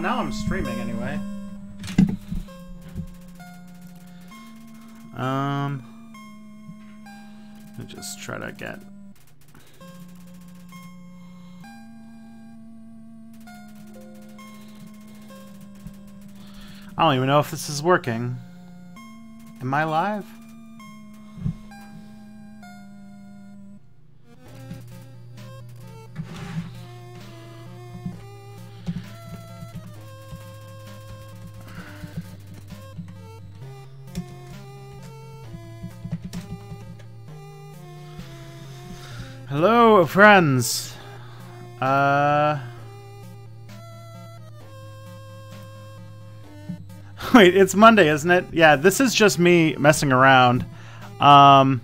now I'm streaming anyway. Let me just try to get... I don't even know if this is working. Am I live? Hello, friends. Wait, it's Monday, isn't it? Yeah, this is just me messing around. I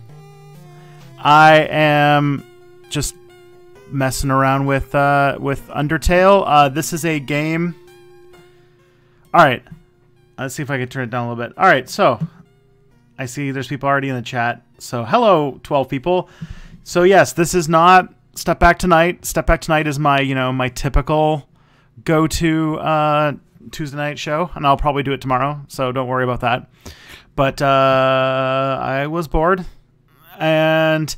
am just messing around with Undertale. This is a game. All right, let's see if I can turn it down a little bit. All right, so I see there's people already in the chat. So hello, 12 people. So yes, this is not Step Back Tonight. Step Back Tonight is my, my typical go-to Tuesday night show, and I'll probably do it tomorrow, so don't worry about that. But I was bored, and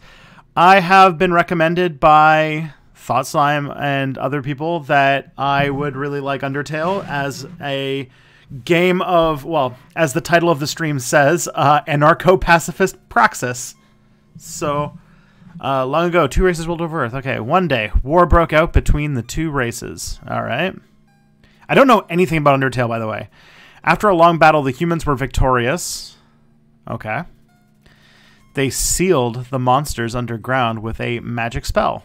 I have been recommended by Thought Slime and other people that I would really like Undertale as a game of, well, as the title of the stream says, Anarcho-Pacifist Praxis. So... long ago, 2 races ruled over Earth. Okay, one day, war broke out between the 2 races. All right. I don't know anything about Undertale, by the way. After a long battle, the humans were victorious. Okay. They sealed the monsters underground with a magic spell.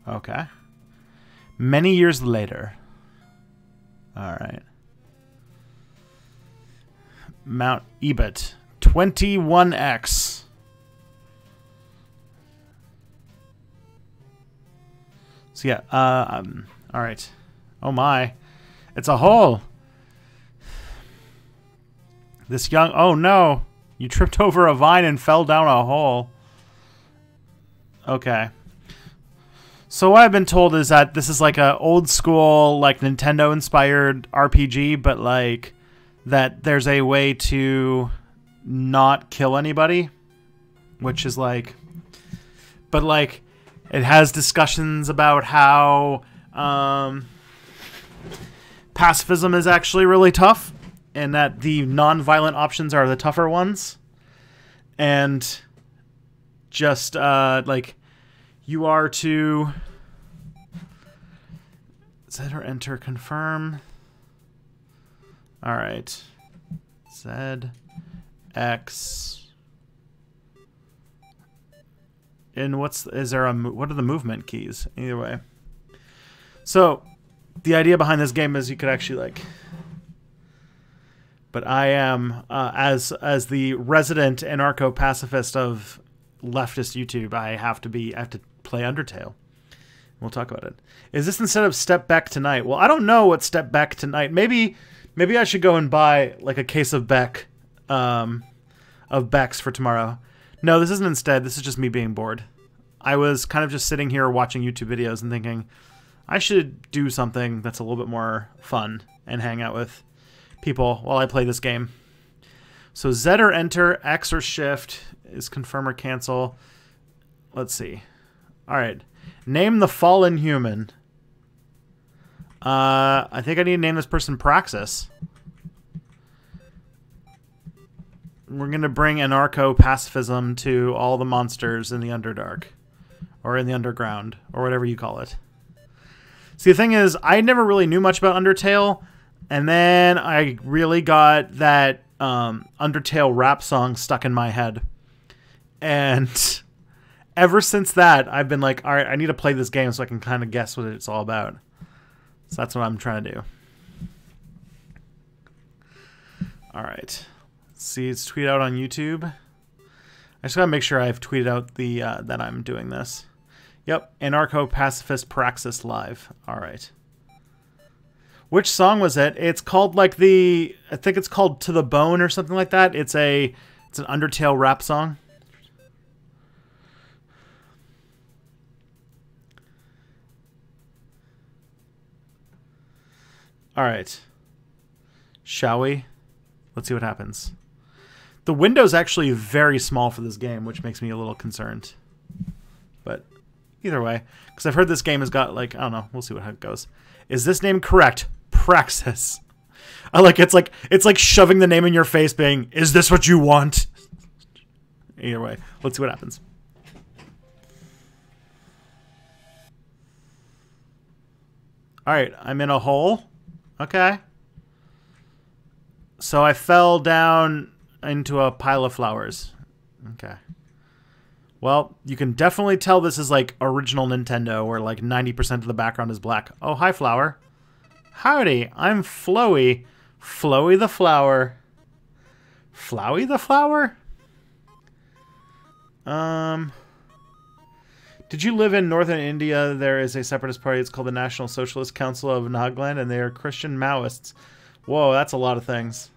Okay. Many years later. All right. Mount Ebot. 21x. So yeah, all right. Oh my, it's a hole. This young, oh no, you tripped over a vine and fell down a hole. Okay. So what I've been told is that this is like a old school, like Nintendo inspired RPG, but like that there's a way to not kill anybody, which is like, but like, it has discussions about how pacifism is actually really tough, and that the non-violent options are the tougher ones. And just like you are to Z or enter confirm. All right, Z X. And what are the movement keys? Either way. So, the idea behind this game is you could actually like... But I am, as the resident anarcho-pacifist of leftist YouTube, I have to play Undertale. We'll talk about it. Is this instead of Step Back Tonight? Well, I don't know what Step Back Tonight... Maybe I should go and buy like a case of Beck's for tomorrow. No, this isn't instead. This is just me being bored. I was kind of just sitting here watching YouTube videos and thinking, I should do something that's a little bit more fun and hang out with people while I play this game. So Z or enter, X or shift is confirm or cancel. Let's see. All right. Name the fallen human. I think I need to name this person Praxis. We're going to bring anarcho-pacifism to all the monsters in the Underdark. Or in the underground. Or whatever you call it. See, the thing is, I never really knew much about Undertale. And then I really got that Undertale rap song stuck in my head. And ever since that, I've been like, alright, I need to play this game so I can kind of guess what it's all about. So that's what I'm trying to do. Alright. See, it's tweeted out on YouTube. I just gotta make sure I've tweeted out the that I'm doing this. Yep, Anarcho-Pacifist Praxis live. All right. Which song was it? It's called like I think it's called To the Bone or something like that. It's an Undertale rap song. All right. Shall we? Let's see what happens. The window's actually very small for this game, which makes me a little concerned. But either way, because I've heard this game has got, like, I don't know. We'll see how it goes. Is this name correct? Praxis. I like it's like shoving the name in your face, being, "Is this what you want?" Either way, let's see what happens. All right, I'm in a hole. Okay. So I fell down into a pile of flowers. Okay. Well, you can definitely tell this is like original Nintendo, where like 90% of the background is black. Oh, hi, flower. Howdy, I'm Floey. Floey the flower. Flowy the flower? Did you live in northern India? There is a separatist party. It's called the National Socialist Council of Nagaland, and they are Christian Maoists. Whoa, that's a lot of things.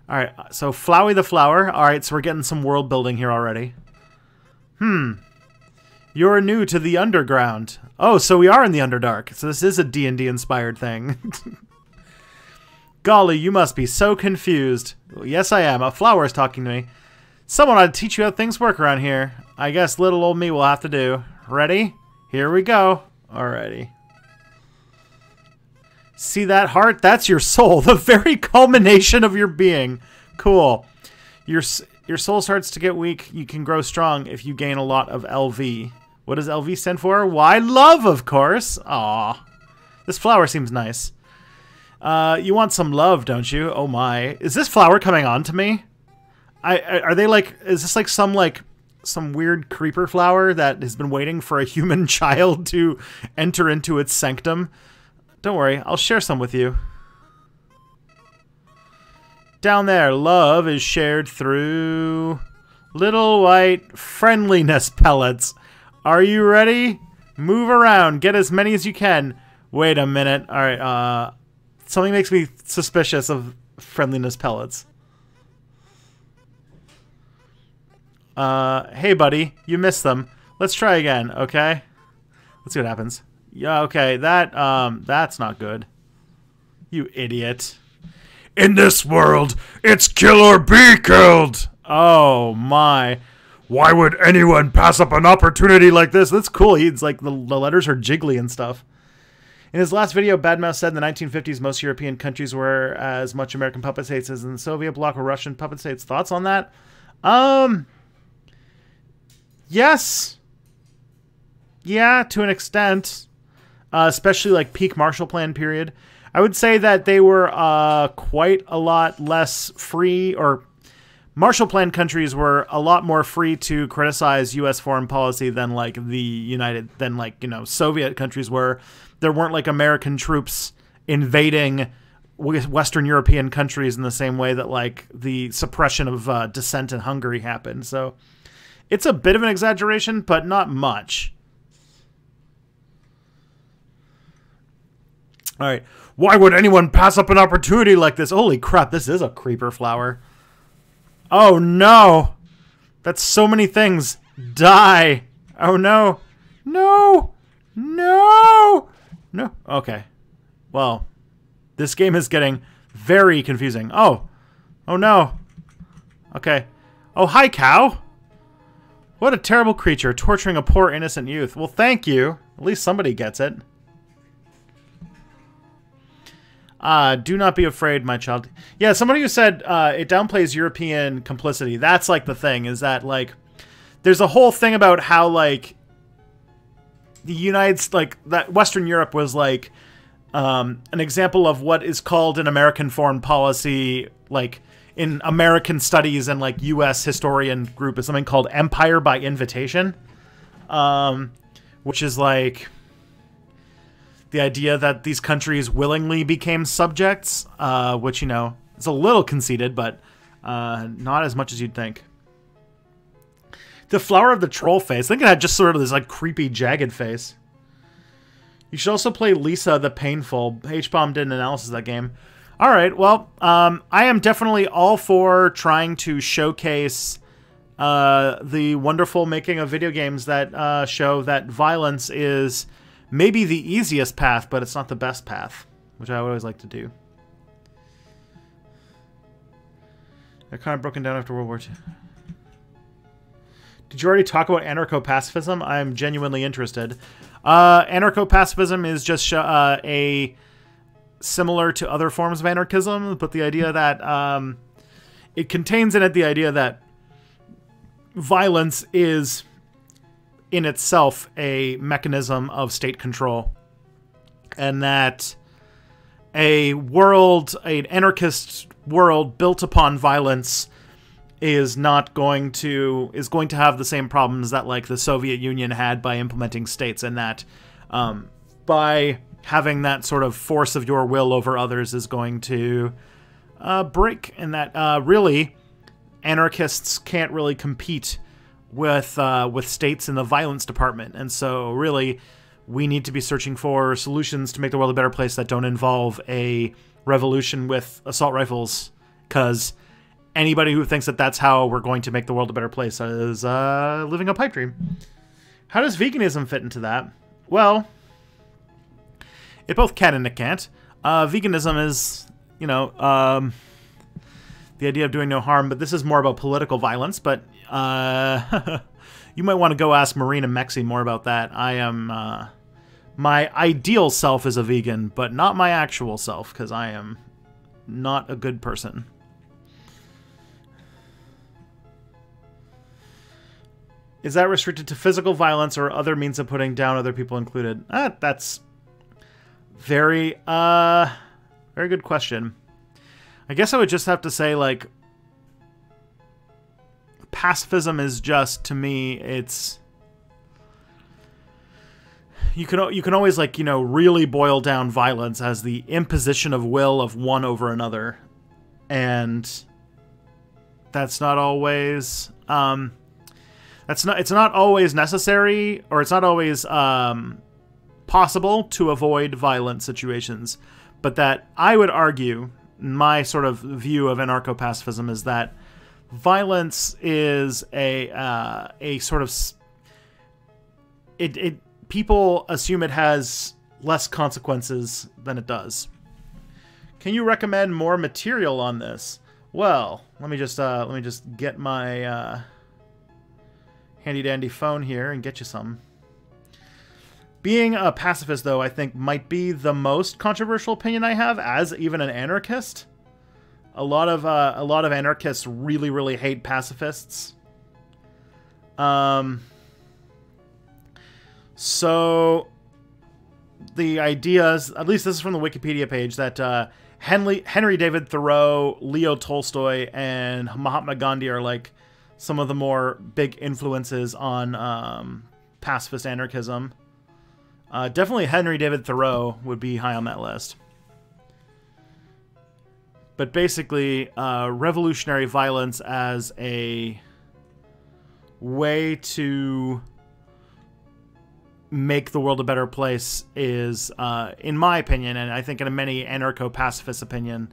All right, so Flowy the flower. All right, so we're getting some world building here already. You're new to the underground. Oh, so we are in the Underdark. So this is a D&D inspired thing. Golly, you must be so confused. Yes, I am. A flower is talking to me. Someone ought to teach you how things work around here. I guess little old me will have to do. Ready? Here we go. Alrighty. See that heart? That's your soul. The very culmination of your being. Cool. Your soul starts to get weak. You can grow strong if you gain a lot of LV. What does LV stand for? Why, love, of course. Aw. This flower seems nice. You want some love, don't you? Oh my. Is this flower coming on to me? Are they like, is this like some weird creeper flower that has been waiting for a human child to enter into its sanctum? Don't worry, I'll share some with you. Down there, love is shared through little white friendliness pellets. Are you ready? Move around, get as many as you can. Wait a minute. All right, something makes me suspicious of friendliness pellets. Hey buddy, you missed them. Let's try again, okay? Let's see what happens. Yeah, okay, that's not good. You idiot. In this world, it's kill or be killed! Oh my. Why would anyone pass up an opportunity like this? That's cool. He's like, the letters are jiggly and stuff. In his last video, Badmouth said in the 1950s most European countries were as much American puppet states as in the Soviet bloc or Russian puppet states. Thoughts on that? Yes. Yeah, to an extent. Especially like peak Marshall Plan period. I would say that they were quite a lot less free, or Marshall Plan countries were a lot more free to criticize U.S. foreign policy than like Soviet countries were. There weren't like American troops invading Western European countries in the same way that like the suppression of dissent in Hungary happened. So it's a bit of an exaggeration, but not much. All right. Why would anyone pass up an opportunity like this? Holy crap, this is a creeper flower. Oh no. That's so many things. Die. Oh no. No. No. No. Okay. Well, this game is getting very confusing. Oh. Oh no. Okay. Oh, hi, cow. What a terrible creature, torturing a poor innocent youth. Well, thank you. At least somebody gets it. Do not be afraid, my child. Yeah, somebody who said it downplays European complicity. That's like the thing, is that like there's a whole thing about how like that Western Europe was like an example of what is called an American foreign policy, like in American studies and like U.S. historian group, is something called empire by invitation, which is like the idea that these countries willingly became subjects, which, you know, is a little conceited, but not as much as you'd think. The flower of the troll face. I think it had just sort of this like creepy, jagged face. You should also play Lisa the Painful. H-Bomb did an analysis of that game. All right, well, I am definitely all for trying to showcase the wonderful making of video games that show that violence is maybe the easiest path, but it's not the best path, which I always like to do. They're kind of broken down after World War II. Did you already talk about anarcho-pacifism? I'm genuinely interested. Anarcho-pacifism is just similar to other forms of anarchism, but the idea that it contains in it the idea that violence is in itself a mechanism of state control, and that an anarchist world built upon violence is going to have the same problems that like the Soviet Union had by implementing states, and that by having that sort of force of your will over others is going to break, and that really anarchists can't really compete with states in the violence department. And so really we need to be searching for solutions to make the world a better place that don't involve a revolution with assault rifles, because anybody who thinks that that's how we're going to make the world a better place is living a pipe dream. How does veganism fit into that? Well, it both can and it can't. Veganism is, you know, the idea of doing no harm, but this is more about political violence. But you might want to go ask Marina Mexi more about that. I am my ideal self is a vegan, but not my actual self, because I am not a good person. Is that restricted to physical violence or other means of putting down other people included? That's very good question. I guess I would just have to say, like, pacifism is just, to me, it's... You can always, like, you know, really boil down violence as the imposition of will of one over another. And that's not always... it's not always necessary, or it's not always possible to avoid violent situations. But that, I would argue, my sort of view of anarcho-pacifism is that violence is a sort of... People assume it has less consequences than it does. Can you recommend more material on this? Well, let me just get my handy dandy phone here and get you some. Being a pacifist, though, I think might be the most controversial opinion I have as even an anarchist. A lot of anarchists really, really hate pacifists. So the ideas, at least this is from the Wikipedia page, that Henry David Thoreau, Leo Tolstoy, and Mahatma Gandhi are like some of the more big influences on pacifist anarchism. Definitely Henry David Thoreau would be high on that list. But basically, revolutionary violence as a way to make the world a better place is, in my opinion, and I think in many anarcho-pacifist opinion,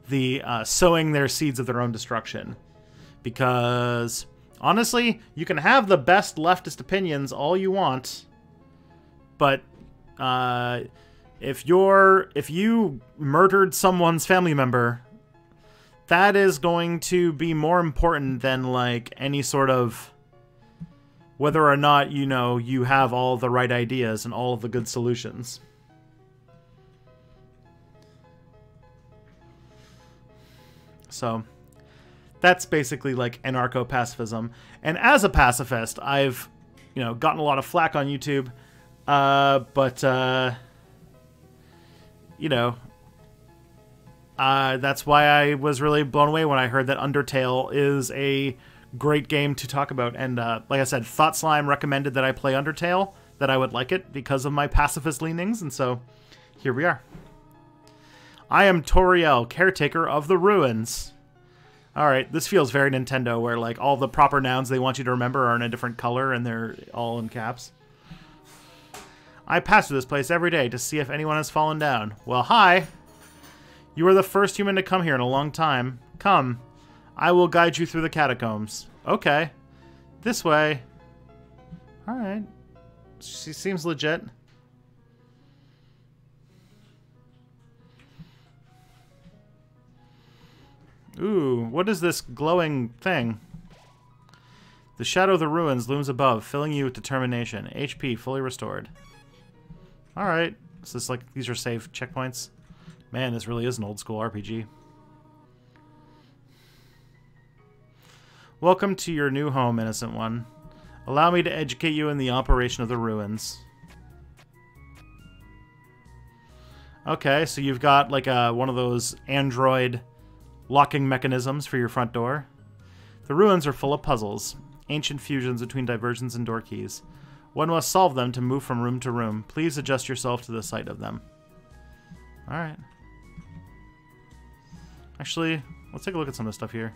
the sowing their seeds of their own destruction. Because, honestly, you can have the best leftist opinions all you want, but if you murdered someone's family member, that is going to be more important than, like, any sort of... whether or not, you know, you have all the right ideas and all of the good solutions. So, that's basically, like, anarcho-pacifism. And as a pacifist, I've, you know, gotten a lot of flack on YouTube. You know, that's why I was really blown away when I heard that Undertale is a great game to talk about. And like I said, Thought Slime recommended that I play Undertale, that I would like it because of my pacifist leanings, and so here we are. I am Toriel, caretaker of the ruins. Alright, this feels very Nintendo, where like all the proper nouns they want you to remember are in a different color and they're all in caps. I pass through this place every day to see if anyone has fallen down. Well, hi! You are the first human to come here in a long time. Come. I will guide you through the catacombs. Okay. This way. Alright. She seems legit. Ooh, what is this glowing thing? The shadow of the ruins looms above, filling you with determination. HP fully restored. Alright. Is this like, these are save checkpoints? Man, this really is an old school RPG. Welcome to your new home, innocent one. Allow me to educate you in the operation of the ruins. Okay, so you've got like one of those Android locking mechanisms for your front door. The ruins are full of puzzles, ancient fusions between diversions and door keys. One must solve them to move from room to room. Please adjust yourself to the sight of them. Alright. Actually, let's take a look at some of the stuff here.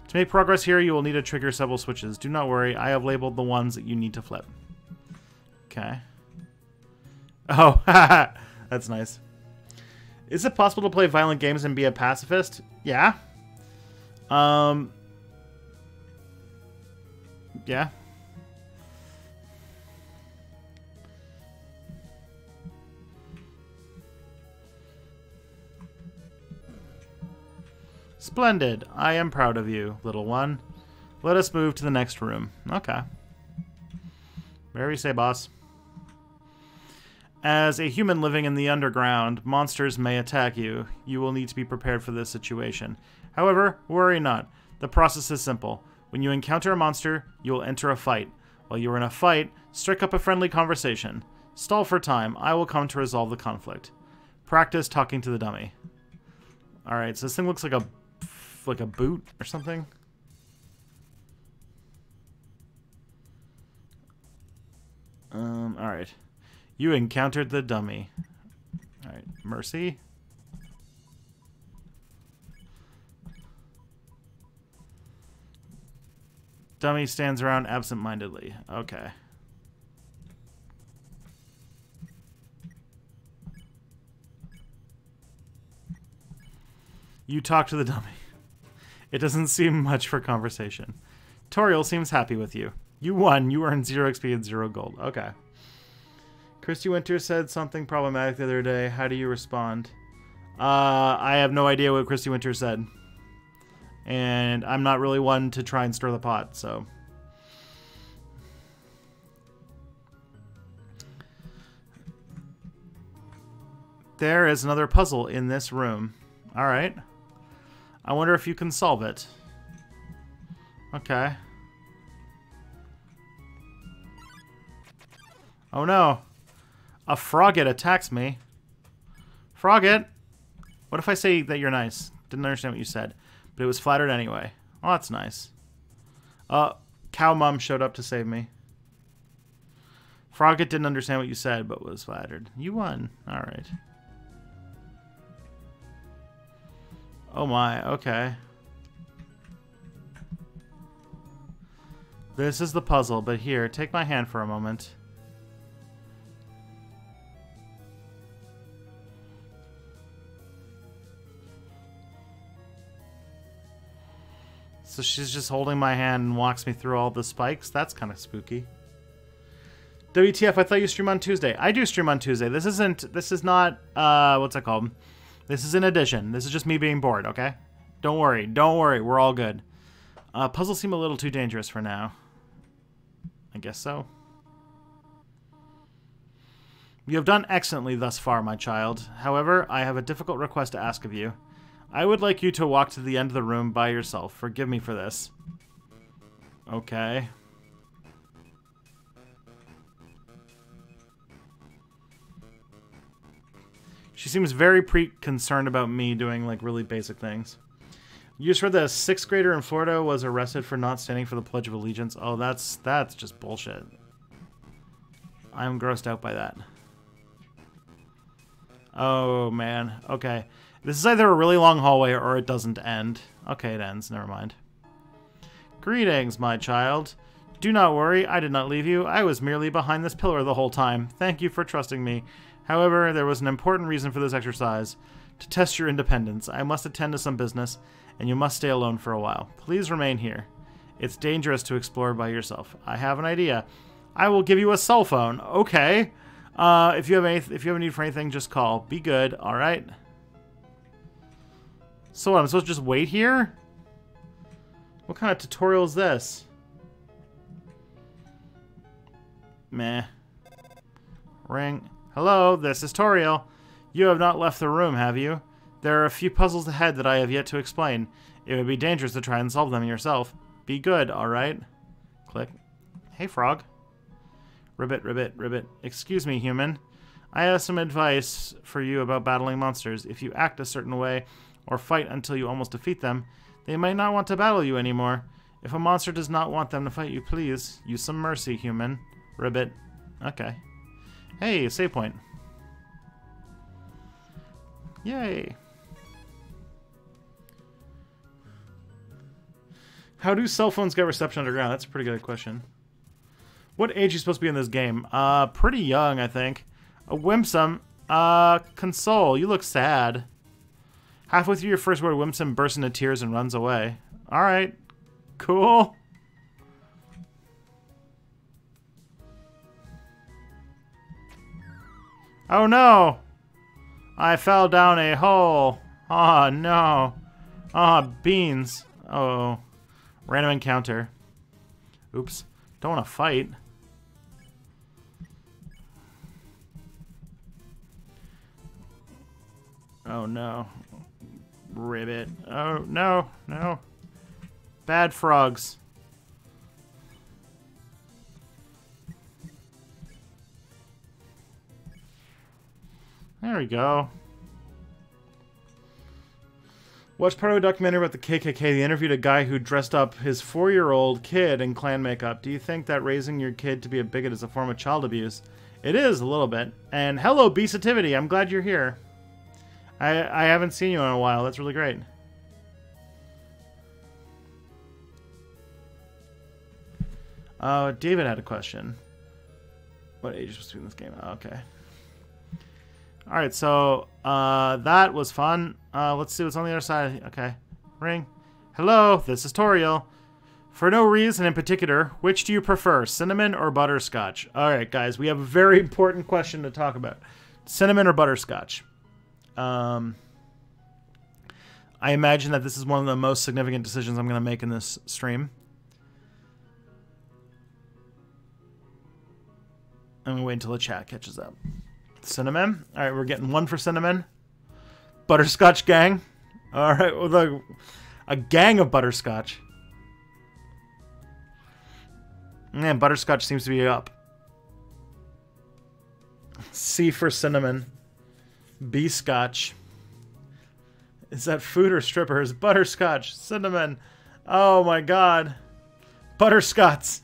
To make progress here, you will need to trigger several switches. Do not worry, I have labeled the ones that you need to flip. Okay. Oh, haha! That's nice. Is it possible to play violent games and be a pacifist? Yeah. Yeah. Splendid. I am proud of you, little one. Let us move to the next room. Okay. Whatever you say, boss. As a human living in the underground, monsters may attack you. You will need to be prepared for this situation. However, worry not. The process is simple. When you encounter a monster, you will enter a fight. While you are in a fight, strike up a friendly conversation. Stall for time. I will come to resolve the conflict. Practice talking to the dummy. Alright, so this thing looks like a boot or something. Alright. You encountered the dummy. Alright, mercy. Dummy stands around absent-mindedly. Okay. You talk to the dummy. It doesn't seem much for conversation. Toriel seems happy with you. You won. You earned 0 XP and 0 gold. Okay. Christy Winter said something problematic the other day. How do you respond? I have no idea what Christy Winter said. And I'm not really one to try and stir the pot, so... There is another puzzle in this room. Alright. I wonder if you can solve it. Okay. Oh no. A frogget attacks me. Frogget? What if I say that you're nice? Didn't understand what you said. But it was flattered anyway. Oh, that's nice. Cow Mom showed up to save me. Frogget didn't understand what you said, but was flattered. You won. Alright. Oh my, okay. This is the puzzle, but here, take my hand for a moment. So she's just holding my hand and walks me through all the spikes? That's kind of spooky. WTF, I thought you stream on Tuesday. I do stream on Tuesday. This is not, what's that called? This is an addition. This is just me being bored, okay? Don't worry. Don't worry. We're all good. Puzzles seem a little too dangerous for now. I guess so. You have done excellently thus far, my child. However, I have a difficult request to ask of you. I would like you to walk to the end of the room by yourself. Forgive me for this. Okay. She seems very concerned about me doing, like, really basic things. You just heard that a 6th grader in Florida was arrested for not standing for the Pledge of Allegiance. Oh, that's just bullshit. I'm grossed out by that. Oh, man. Okay. This is either a really long hallway or it doesn't end. Okay, it ends. Never mind. Greetings, my child. Do not worry. I did not leave you. I was merely behind this pillar the whole time. Thank you for trusting me. However, there was an important reason for this exercise. To test your independence, I must attend to some business, and you must stay alone for a while. Please remain here. It's dangerous to explore by yourself. I have an idea. I will give you a cell phone. Okay. If you have a need for anything, just call. Be good. All right. So what, I'm supposed to just wait here? What kind of tutorial is this? Meh. Ring. Hello, this is Toriel. You have not left the room, have you? There are a few puzzles ahead that I have yet to explain. It would be dangerous to try and solve them yourself. Be good, alright? Click. Hey, frog. Ribbit, ribbit, ribbit. Excuse me, human. I have some advice for you about battling monsters. If you act a certain way, or fight until you almost defeat them, they might not want to battle you anymore. If a monster does not want them to fight you, please use some mercy, human. Ribbit. Okay. Hey, save point. Yay. How do cell phones get reception underground? That's a pretty good question. What age are you supposed to be in this game? Pretty young, I think. A Whimsum. Console. You look sad. Halfway through your first word, Whimsum bursts into tears and runs away. Alright. Cool. Oh no! I fell down a hole. Oh no. Oh, beans. Oh. Random encounter. Oops. Don't want to fight. Oh no. Ribbit. Oh no. No. Bad frogs. There we go. Watched part of a documentary about the KKK. They interviewed a guy who dressed up his 4-year-old kid in Klan makeup. Do you think that raising your kid to be a bigot is a form of child abuse? It is, a little bit. And hello, Beasativity. I'm glad you're here. I haven't seen you in a while. That's really great. David had a question. What age is supposed to be in this game? Oh, okay. Alright, so that was fun. Let's see what's on the other side. Okay. Ring. Hello, this is Toriel. For no reason in particular, which do you prefer, cinnamon or butterscotch? Alright, guys, we have a very important question to talk about. Cinnamon or butterscotch? I imagine that this is one of the most significant decisions I'm going to make in this stream. I'm going to wait until the chat catches up. Cinnamon. All right, we're getting one for cinnamon. Butterscotch gang. All right, well, a gang of butterscotch. Man, butterscotch seems to be up. C for cinnamon. B scotch. Is that food or strippers? Butterscotch. Cinnamon. Oh my god. Butterscotch.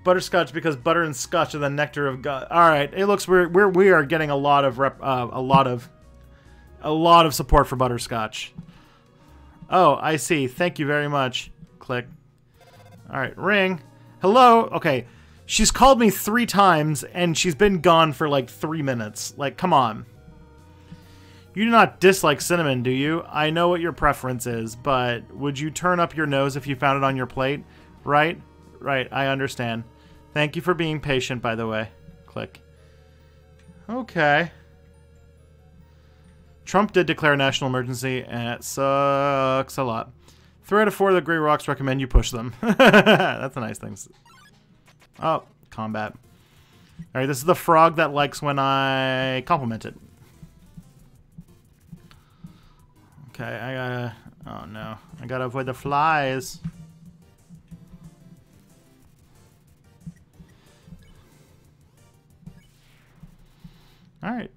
Butterscotch because butter and scotch are the nectar of God. All right, it looks we are getting a lot of support for butterscotch. Oh, I see. Thank you very much. Click. All right, ring. Hello. Okay, she's called me 3 times and she's been gone for like 3 minutes. Like, come on. You do not dislike cinnamon, do you? I know what your preference is, but would you turn up your nose if you found it on your plate? Right? Right, I understand. Thank you for being patient, by the way. Click. Okay. Trump did declare a national emergency, and it sucks a lot. 3 out of 4 of the Grey Rocks recommend you push them. That's a nice thing. Oh, combat. Alright, this is the frog that likes when I compliment it. Okay, I gotta... Oh no. I gotta avoid the flies. Alright.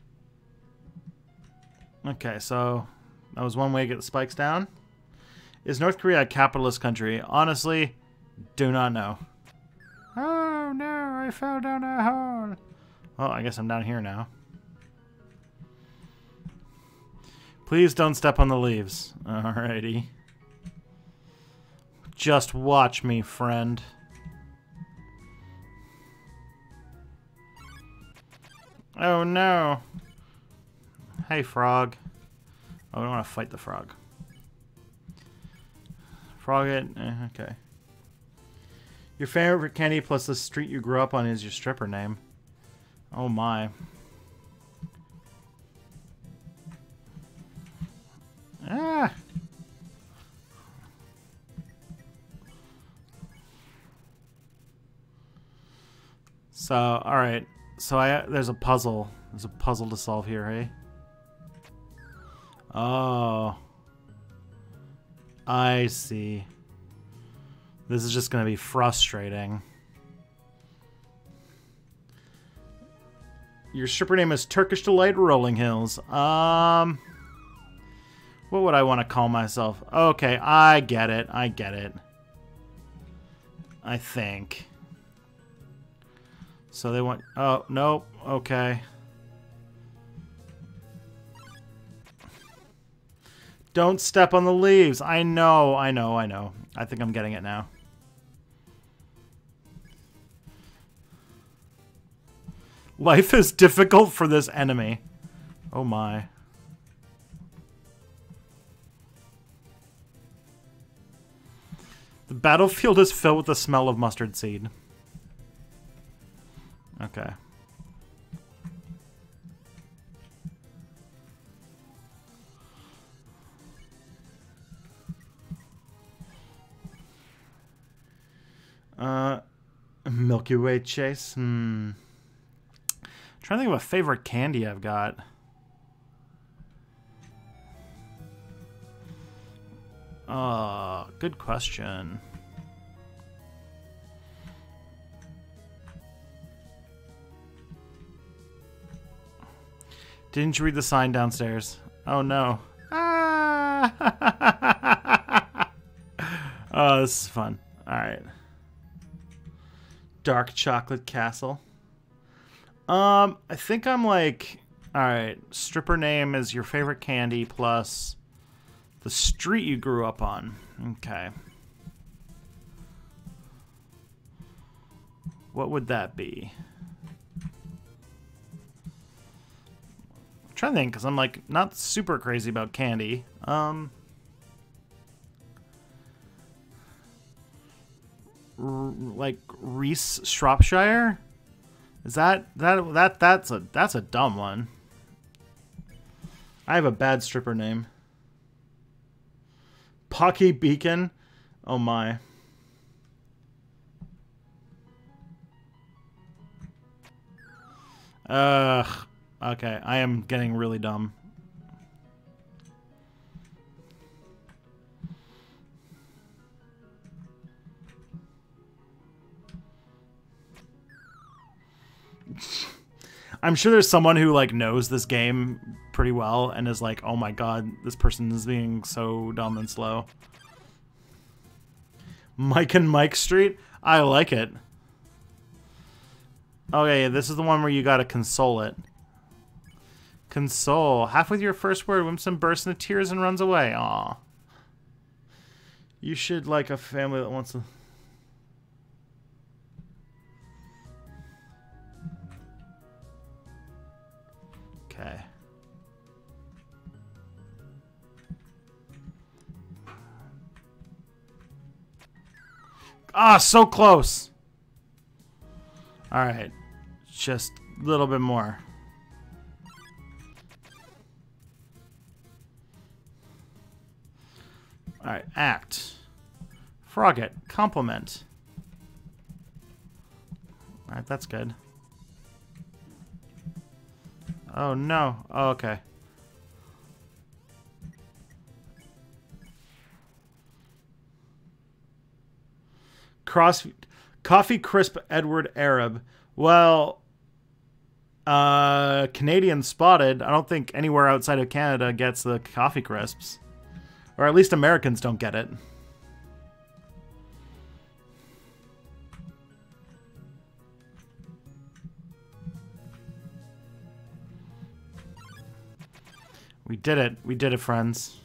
Okay, so that was one way to get the spikes down. Is North Korea a capitalist country? Honestly, do not know. Oh no, I fell down a hole. Oh, I guess I'm down here now. Please don't step on the leaves. Alrighty. Just watch me, friend. Oh no. Hey, frog. Oh, I don't want to fight the frog. Frog it. Okay. Your favorite candy plus the street you grew up on is your stripper name. Oh my. Ah! So, all right. So there's a puzzle. There's a puzzle to solve here, hey? Oh. I see. This is just going to be frustrating. Your stripper name is Turkish Delight Rolling Hills. What would I want to call myself? Okay, I get it. I get it. I think. So they want... Oh, nope. Okay. Don't step on the leaves. I know, I know, I know. I think I'm getting it now. Life is difficult for this enemy. Oh my. The battlefield is filled with the smell of mustard seed. Okay. Milky Way chase. Trying to think of a favorite candy I've got. Good question. Didn't you read the sign downstairs? Oh no. Ah! Oh, this is fun. Alright. Dark chocolate castle. I think I'm like... Alright, stripper name is your favorite candy plus the street you grew up on. Okay. What would that be? I'm trying to think, because I'm like not super crazy about candy. Like Reese Shropshire? Is that's a dumb one. I have a bad stripper name. Pocky Beacon? Oh my. Okay, I am getting really dumb. I'm sure there's someone who like knows this game pretty well and is like, oh my god, this person is being so dumb and slow. Mike and Mike Street? I like it. Okay, this is the one where you gotta console it. Console. Halfway through your first word, Wimpson bursts into tears and runs away. Aw. You should like a family that wants to... Okay. Ah, so close. All right. Just a little bit more. All right, act. Frogget, compliment. All right, that's good. Oh no. Oh, okay. Coffee Crisp Edward Arab. Well, Canadian spotted. I don't think anywhere outside of Canada gets the Coffee Crisps. Or at least Americans don't get it. We did it. We did it, friends.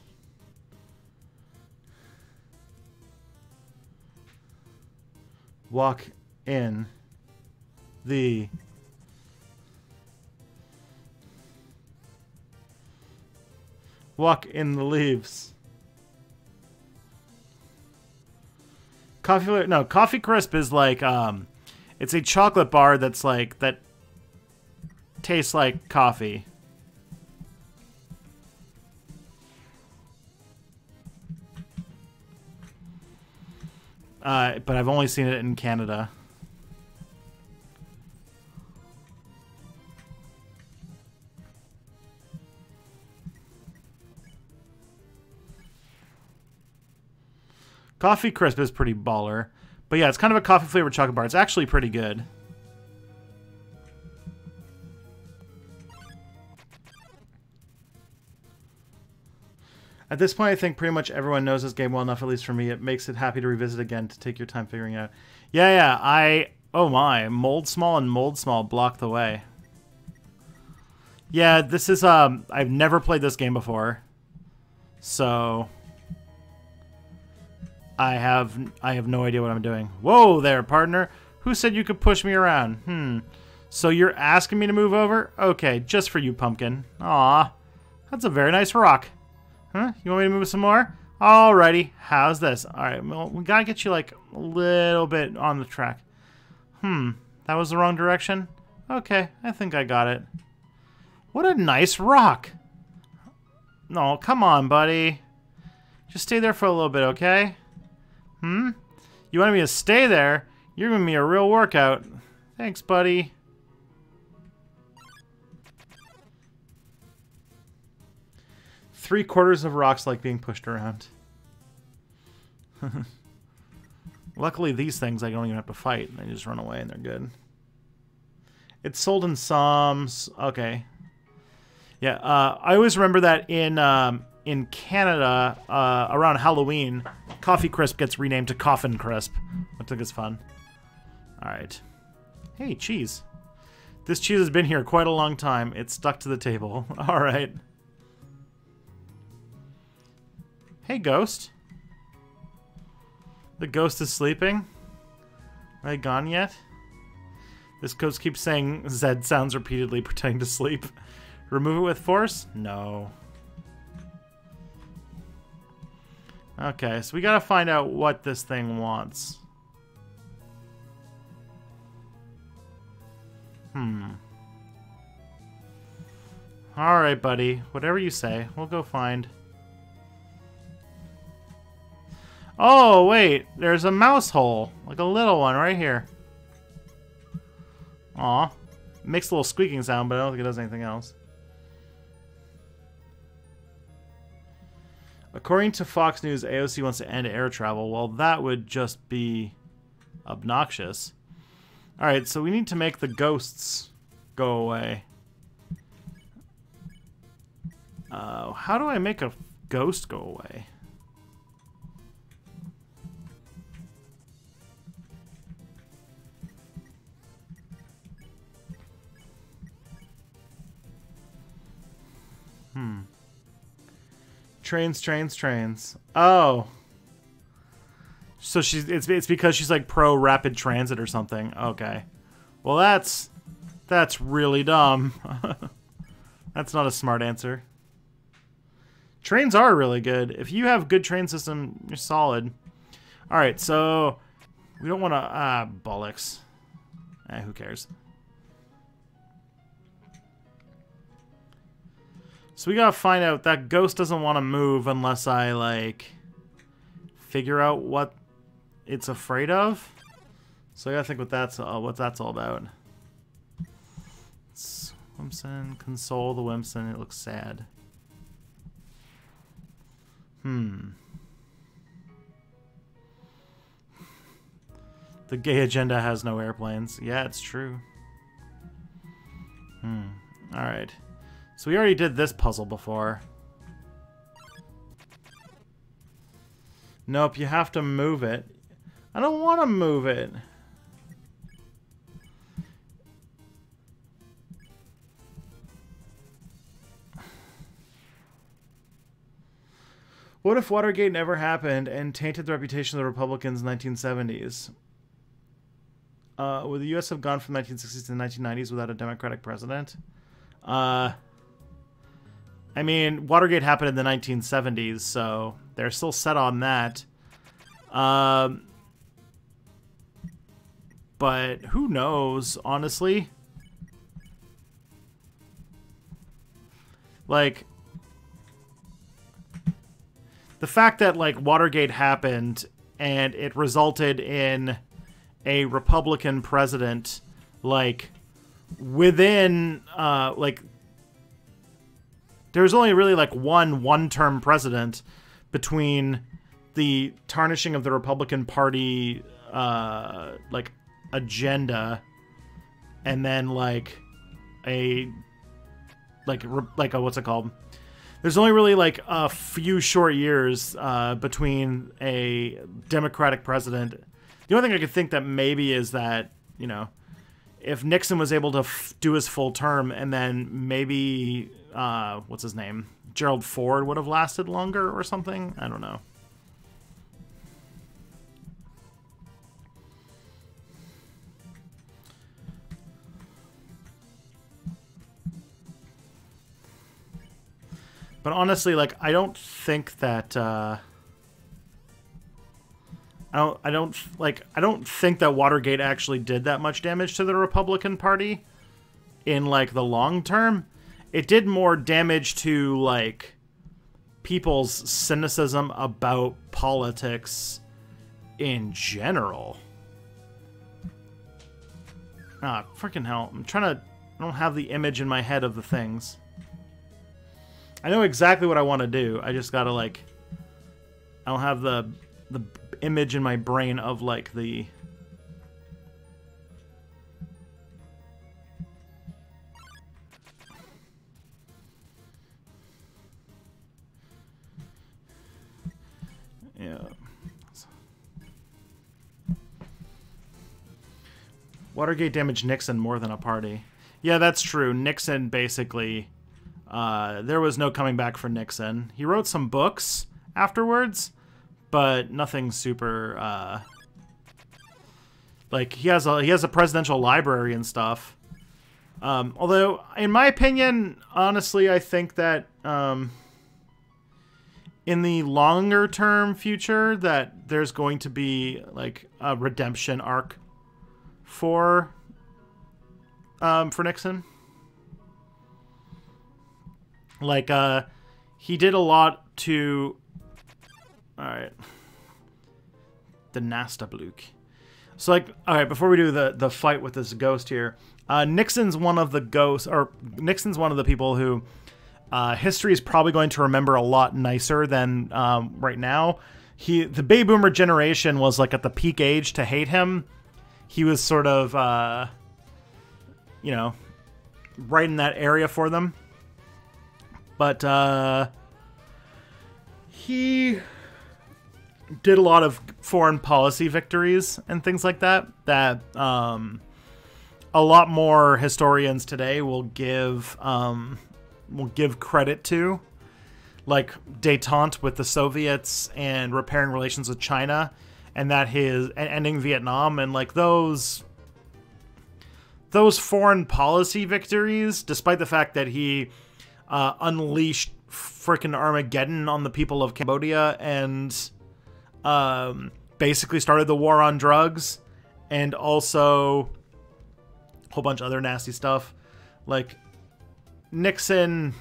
Walk in the... Walk in the leaves. Coffee Crisp is like, it's a chocolate bar that's like, that tastes like coffee. But I've only seen it in Canada. Coffee Crisp is pretty baller. But yeah, it's kind of a coffee-flavored chocolate bar. It's actually pretty good. At this point, I think pretty much everyone knows this game well enough, at least for me. It makes it happy to revisit again to take your time figuring it out. Yeah, oh my. Mold Small and Mold Small block the way. Yeah, this is, I've never played this game before. So... I have no idea what I'm doing. Whoa there, partner. Who said you could push me around? So you're asking me to move over? Okay, just for you, pumpkin. Aw, that's a very nice rock. Huh? You want me to move some more? Alrighty, how's this? Alright, well, we gotta get you, like, a little bit on the track. That was the wrong direction? Okay, I think I got it. What a nice rock! No, come on, buddy. Just stay there for a little bit, okay? You wanted me to stay there? You're giving me a real workout. Thanks, buddy. Three-quarters of rocks like being pushed around. Luckily, these things I don't even have to fight. They just run away and they're good. It's sold in some... Okay. Yeah, I always remember that in Canada, around Halloween, Coffee Crisp gets renamed to Coffin Crisp, which I think is fun. Alright. Hey, cheese. This cheese has been here quite a long time. It's stuck to the table. Alright. Hey, ghost. The ghost is sleeping? Are they gone yet? This ghost keeps saying Z sounds repeatedly, pretending to sleep. Remove it with force? No. Okay, so we gotta find out what this thing wants. Alright, buddy. Whatever you say. We'll go find... Oh, wait. There's a mouse hole. Like a little one right here. Aw. Makes a little squeaking sound, but I don't think it does anything else. According to Fox News, AOC wants to end air travel. Well, that would just be obnoxious. Alright, so we need to make the ghosts go away. How do I make a ghost go away? Trains. Oh. So it's because she's like pro rapid transit or something. Okay. Well, that's really dumb. That's not a smart answer. Trains are really good. If you have good train system, you're solid. All right, so we don't want to bollocks. Who cares? So we gotta find out that ghost doesn't want to move unless I like figure out what it's afraid of. So I gotta think what that's all about. It's Whimsun, console the Whimsun. It looks sad. The gay agenda has no airplanes. Yeah, it's true. All right. So we already did this puzzle before. Nope, you have to move it. I don't want to move it. What if Watergate never happened and tainted the reputation of the Republicans in the 1970s? Would the U.S. have gone from the 1960s to the 1990s without a Democratic president? I mean, Watergate happened in the 1970s, so they're still set on that. But who knows, honestly? Like, the fact that, like, Watergate happened and it resulted in a Republican president, like, within, like, there's only really, like, one-term president between the tarnishing of the Republican Party like agenda, and then like a what's it called? There's only really like a few short years between a Democratic president. The only thing I could think that maybe is that, you know, if Nixon was able to do his full term, and then maybe what's his name, Gerald Ford would have lasted longer or something. I don't know. But honestly, like, I don't think that I don't think that Watergate actually did that much damage to the Republican Party in like the long term. It did more damage to like people's cynicism about politics in general. Ah, freaking hell. I don't have the image in my head of the things. I know exactly what I want to do. I just gotta like, I don't have the image in my brain of like the yeah. Watergate damaged Nixon more than a party. Yeah, that's true. Nixon basically, there was no coming back for Nixon. He wrote some books afterwards, but nothing super, like, he has a presidential library and stuff. Although, in my opinion, honestly, I think that, in the longer term future, that there's going to be, like, a redemption arc for Nixon. Like, he did a lot to... Alright. The Nastabluk. So, like, alright, before we do the fight with this ghost here, Nixon's one of the ghosts, or Nixon's one of the people who history is probably going to remember a lot nicer than right now. The baby boomer generation was, like, at the peak age to hate him. He was sort of, you know, right in that area for them. But, he did a lot of foreign policy victories and things like that, that, a lot more historians today will give credit to. Like, détente with the Soviets and repairing relations with China, and that ending Vietnam, and, like, those foreign policy victories, despite the fact that he unleashed frickin' Armageddon on the people of Cambodia and basically started the war on drugs, and also a whole bunch of other nasty stuff. Like, Nixon,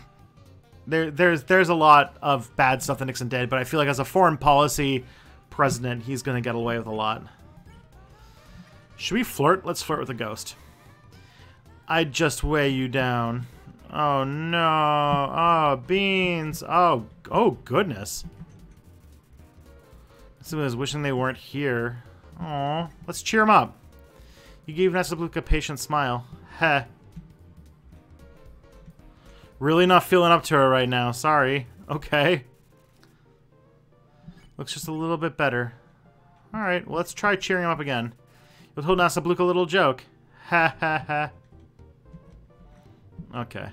there's a lot of bad stuff that Nixon did, but I feel like as a foreign policy president, he's gonna get away with a lot. Should we flirt? Let's flirt with a ghost. I'd just weigh you down. Oh no. Oh, beans. Oh goodness. Someone was wishing they weren't here. Aw, let's cheer him up. You gave Nastabluk a patient smile. Heh. Really not feeling up to her right now. Sorry. Okay. Looks just a little bit better. Alright, well, let's try cheering him up again. You'll told Nastabluk a little joke. Ha ha ha. Okay.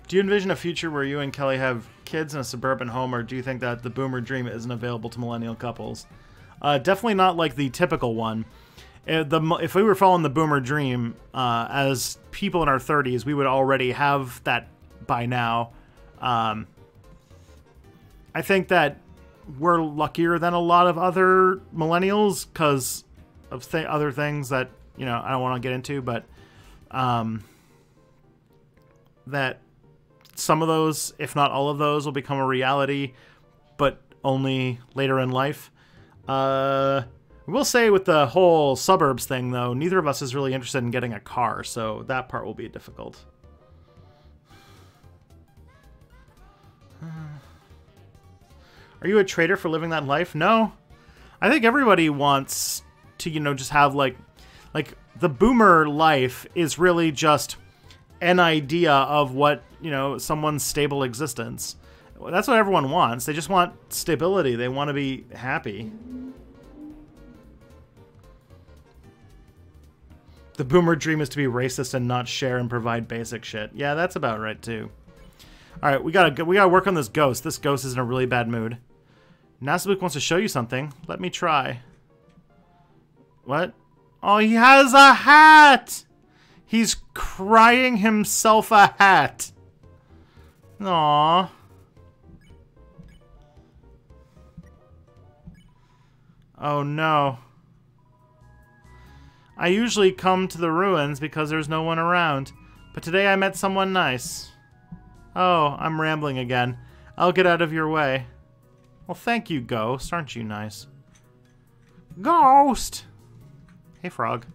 Do you envision a future where you and Kelly have kids in a suburban home, or do you think that the boomer dream isn't available to millennial couples? Definitely not like the typical one. If we were following the boomer dream, as people in our 30s, we would already have that by now. I think that we're luckier than a lot of other millennials because of other things that, you know, I don't want to get into, but that some of those, if not all of those, will become a reality, but only later in life. I will say with the whole suburbs thing, though, neither of us is really interested in getting a car, so that part will be difficult. Are you a traitor for living that life? No. I think everybody wants to, you know, just have, like the boomer life is really just an idea of what, you know, someone's stable existence. That's what everyone wants. They just want stability. They want to be happy. The boomer dream is to be racist and not share and provide basic shit. Yeah, that's about right too. All right, we gotta work on this ghost. This ghost is in a really bad mood. Nasabuk wants to show you something. Let me try. What? Oh, he has a hat! He's crying himself a hat. Aww. Oh no. I usually come to the ruins because there's no one around, but today I met someone nice. Oh, I'm rambling again. I'll get out of your way. Well, thank you, Ghost. Aren't you nice? Ghost! Hey, Frog.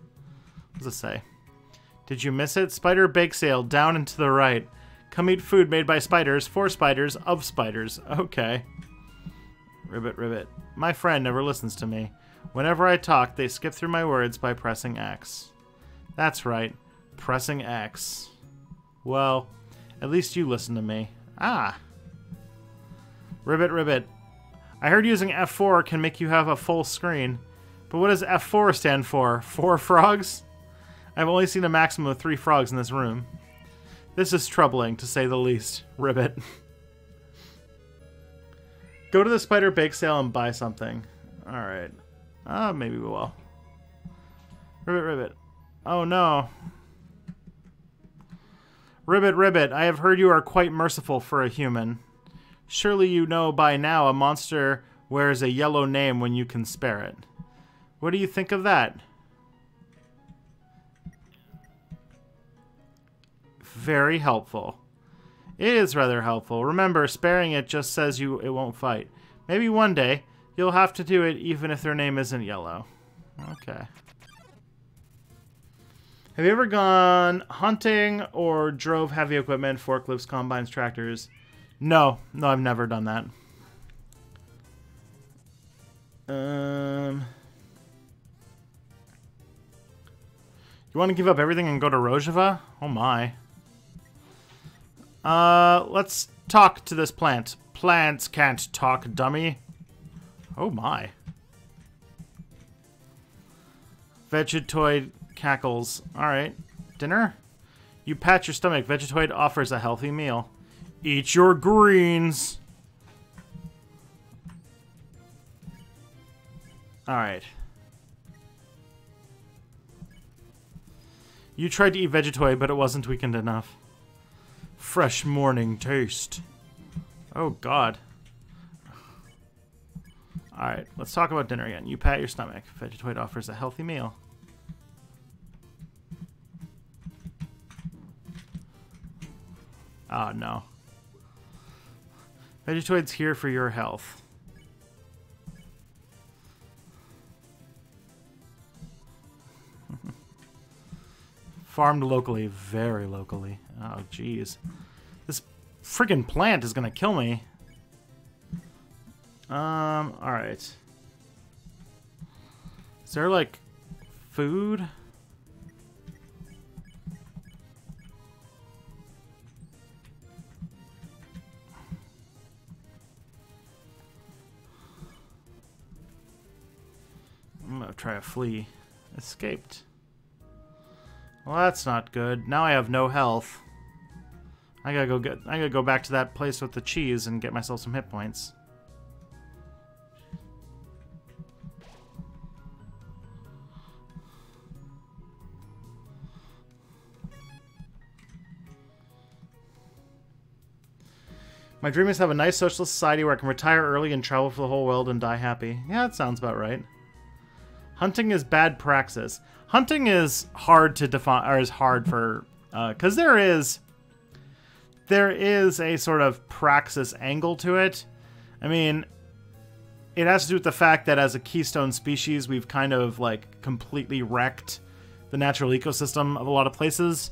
What does it say? Did you miss it? Spider bake sale, down and to the right. Come eat food made by spiders, for spiders, of spiders. Okay. Ribbit, ribbit. My friend never listens to me. Whenever I talk, they skip through my words by pressing X. That's right. Pressing X. Well, at least you listen to me. Ah. Ribbit, ribbit. I heard using F4 can make you have a full screen. But what does F4 stand for? 4 frogs? I've only seen a maximum of 3 frogs in this room. This is troubling, to say the least. Ribbit. Go to the spider bake sale and buy something. Alright. Maybe we will. Ribbit, ribbit. Oh no. Ribbit, ribbit. I have heard you are quite merciful for a human. Surely you know by now a monster wears a yellow name when you can spare it. What do you think of that? Very helpful. It is rather helpful. Remember, sparing it just says it won't fight. Maybe one day you'll have to do it even if their name isn't yellow. Okay. Have you ever gone hunting or drove heavy equipment, forklifts, combines, tractors? No, I've never done that. You want to give up everything and go to Rojava? Oh my. Let's talk to this plant. Plants can't talk, dummy. Oh my. Vegetoid cackles. Alright. Dinner? You pat your stomach. Vegetoid offers a healthy meal. Eat your greens. Alright. You tried to eat Vegetoid, but it wasn't weakened enough. Fresh morning taste. Oh, God. Alright, let's talk about dinner again. You pat your stomach. Vegetoid offers a healthy meal. Oh, no. Vegetoid's here for your health. Farmed locally, very locally. Oh, jeez. This friggin' plant is gonna kill me. Alright. Is there, like, food? I'm gonna try a flea. Escaped. Well, that's not good. Now I have no health. I gotta go back to that place with the cheese and get myself some hit points. My dream is to have a nice socialist society where I can retire early and travel for the whole world and die happy. Yeah, that sounds about right. Hunting is bad praxis. Hunting is hard to define, or is hard for, because there is a sort of praxis angle to it. I mean, it has to do with the fact that as a keystone species, we've kind of like completely wrecked the natural ecosystem of a lot of places,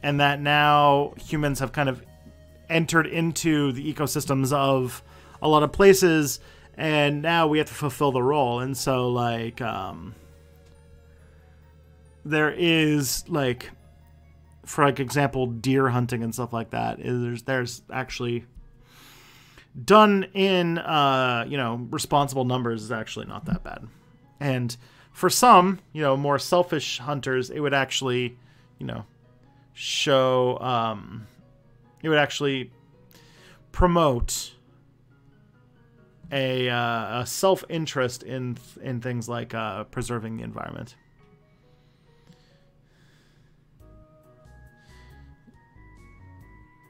and that now humans have kind of entered into the ecosystems of a lot of places, and now we have to fulfill the role. And so like there is like, for like example, deer hunting and stuff like that, there's actually done in responsible numbers is actually not that bad. And for some, more selfish hunters, it would actually, show it would actually promote a self-interest in things like preserving the environment.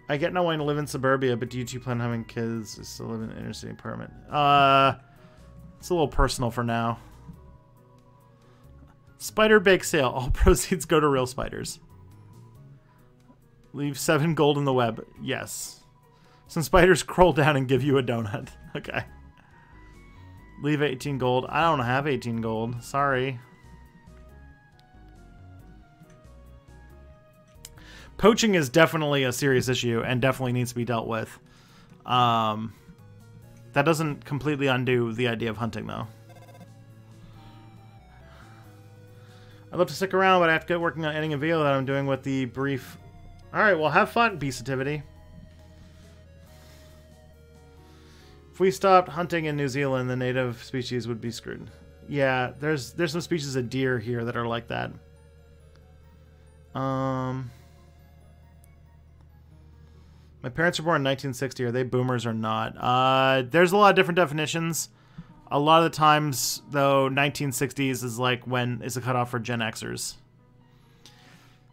I get not wanting to live in suburbia, but do you two plan on having kids? I still live in an inner city apartment. It's a little personal for now. Spider bake sale. All proceeds go to real spiders. Leave 7 gold in the web. Yes. Some spiders crawl down and give you a donut. Okay. Leave 18 gold. I don't have 18 gold. Sorry. Poaching is definitely a serious issue and definitely needs to be dealt with. That doesn't completely undo the idea of hunting, though. I'd love to stick around, but I have to get working on editing a video that I'm doing with the brief... Alright, well, have fun, Peaceativity. If we stopped hunting in New Zealand, the native species would be screwed. Yeah, there's some species of deer here that are like that. My parents were born in 1960. Are they boomers or not? There's a lot of different definitions. A lot of the times, though, 1960s is like when is the cutoff for Gen Xers.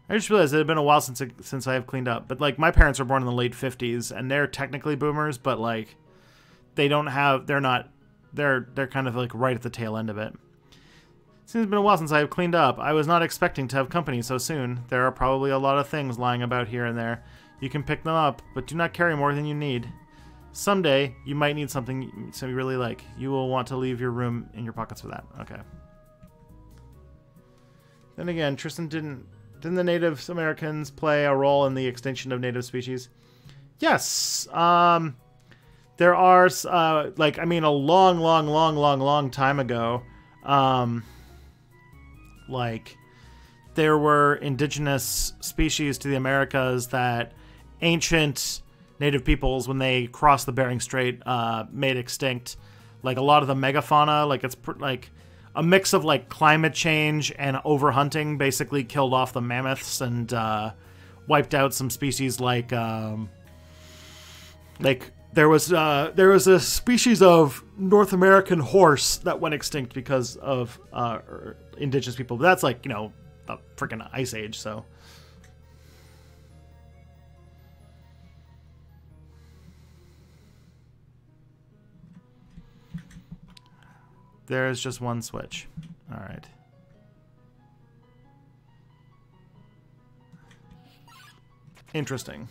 I just realized it had been a while since I have cleaned up. But like my parents were born in the late 50s, and they're technically boomers, but like they don't have. They're kind of like right at the tail end of it. Since it's been a while since I have cleaned up, I was not expecting to have company so soon. There are probably a lot of things lying about here and there. You can pick them up, but do not carry more than you need. Someday, you might need something you really like. You will want to leave your room in your pockets for that. Okay. Then again, Tristan didn't the Native Americans play a role in the extinction of native species? Yes. There are, like, I mean, a long time ago, like, there were indigenous species to the Americas that ancient native peoples, when they crossed the Bering Strait, made extinct. Like, a lot of the megafauna, like, it's like a mix of like climate change and overhunting basically killed off the mammoths and wiped out some species like there was a species of North American horse that went extinct because of indigenous people. But that's like, the freaking Ice Age, so. There's just one switch. All right. Interesting.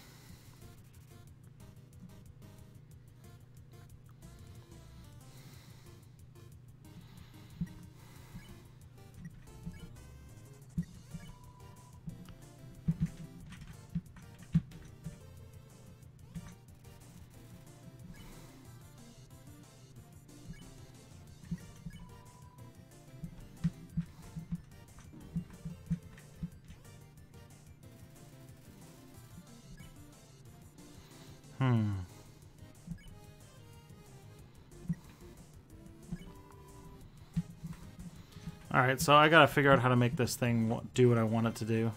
Alright, so I gotta figure out how to make this thing do what I want it to do.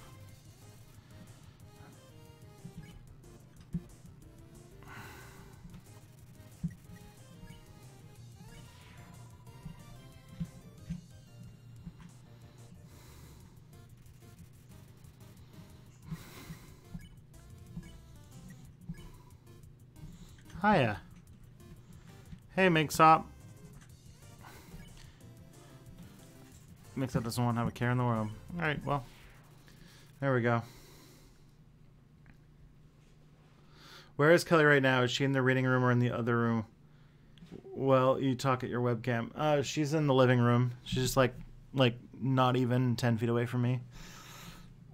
Hiya. Hey, Migsop. Migsop doesn't want to have a care in the world. Alright, well. There we go. Where is Kelly right now? Is she in the reading room or in the other room? Well, you talk at your webcam. She's in the living room. She's just like not even 10 feet away from me.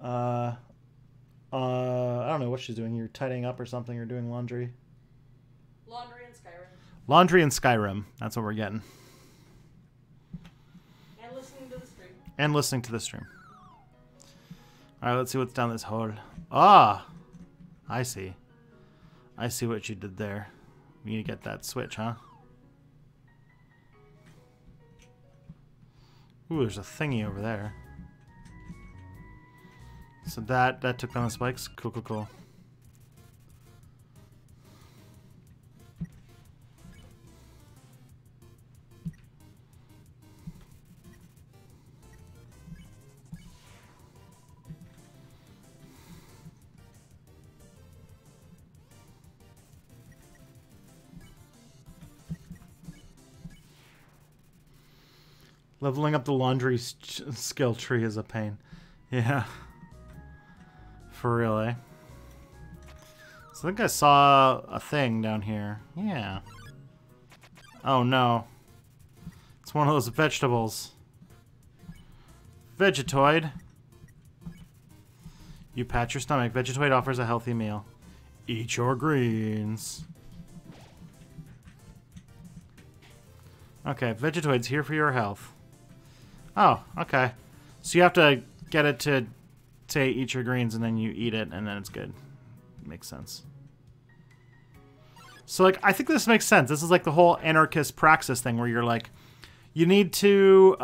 I don't know what she's doing. You're tidying up or something, or doing laundry. Laundry and Skyrim. Laundry and Skyrim. That's what we're getting. And listening to the stream. And listening to the stream. Alright, let's see what's down this hole. Ah! I see. I see what you did there. We need to get that switch, huh? Ooh, there's a thingy over there. So that took down the spikes. Cool, cool, cool. Leveling up the laundry skill tree is a pain. Yeah. For real, eh? So I think I saw a thing down here. Yeah. Oh no. It's one of those vegetables. Vegetoid. You pat your stomach. Vegetoid offers a healthy meal. Eat your greens. Okay, Vegetoid's here for your health. Oh, okay. So you have to get it to say eat your greens and then you eat it and then it's good. Makes sense. So like I think this makes sense. This is like the whole anarchist Praxis thing where you're like you need to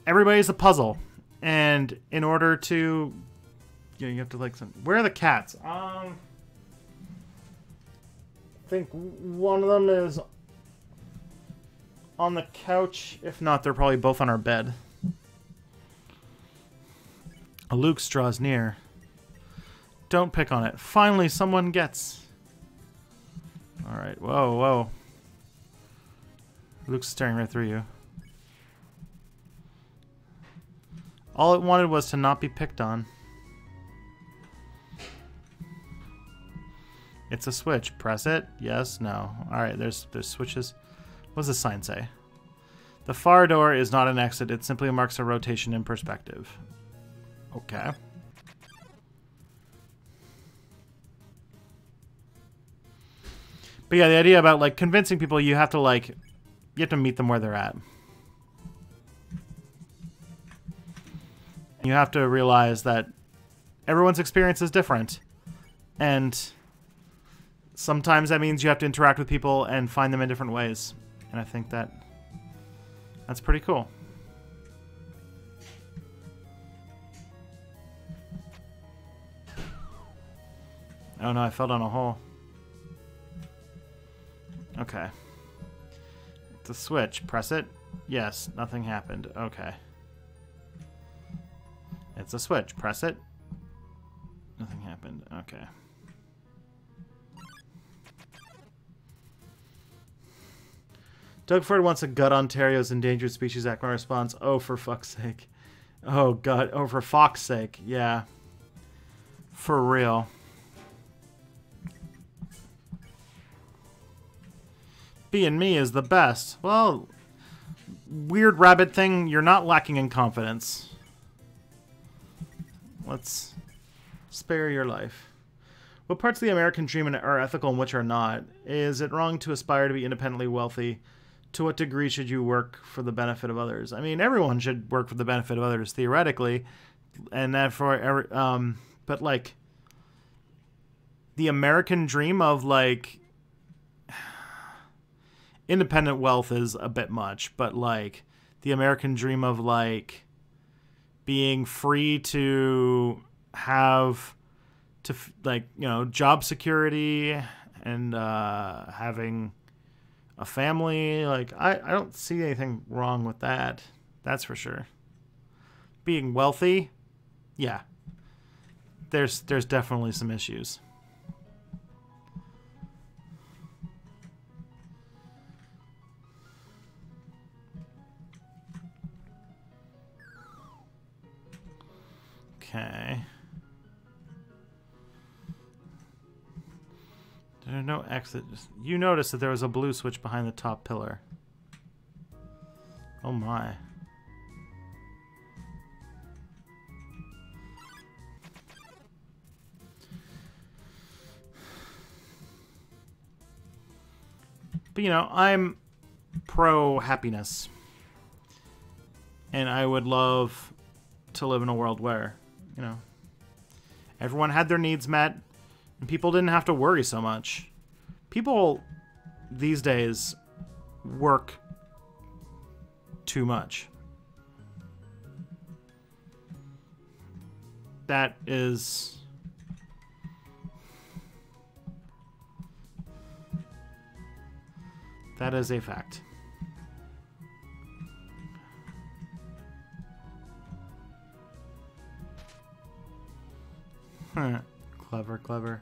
everybody's a puzzle. And in order to you have to like where are the cats? I think one of them is on the couch. If not, they're probably both on our bed. Luke draws near. Don't pick on it. Finally, someone gets. Alright, whoa, whoa. Luke's staring right through you. All it wanted was to not be picked on. It's a switch. Press it. Yes, no. Alright, there's switches. What does the sign say? The far door is not an exit. It simply marks a rotation in perspective. Okay. But yeah, the idea about like convincing people, you have to meet them where they're at. You have to realize that everyone's experience is different. And sometimes that means you have to interact with people and find them in different ways. And I think that's pretty cool. Oh no, I fell down a hole. Okay. It's a switch. Press it. Yes, nothing happened. Okay. It's a switch. Press it. Nothing happened. Okay. Doug Ford wants a gut Ontario's Endangered Species Act. My response, oh, for fuck's sake. Oh, God. Oh, for fuck's sake. Yeah. For real. Being me is the best. Well, weird rabbit thing, you're not lacking in confidence. Let's spare your life. What parts of the American dream are ethical and which are not? Is it wrong to aspire to be independently wealthy? To what degree should you work for the benefit of others? I mean, everyone should work for the benefit of others, theoretically. And that for but like the American dream of like independent wealth is a bit much, but like the American dream of like being free to have to like, you know, job security and having a family, like I don't see anything wrong with that. That's for sure. Being wealthy, yeah. There's definitely some issues. Okay. There's no exit. You noticed that there was a blue switch behind the top pillar. Oh my. But you know, I'm pro happiness. And I would love to live in a world where, you know, everyone had their needs met and people didn't have to worry so much. People these days work too much. That is a fact. Clever, clever.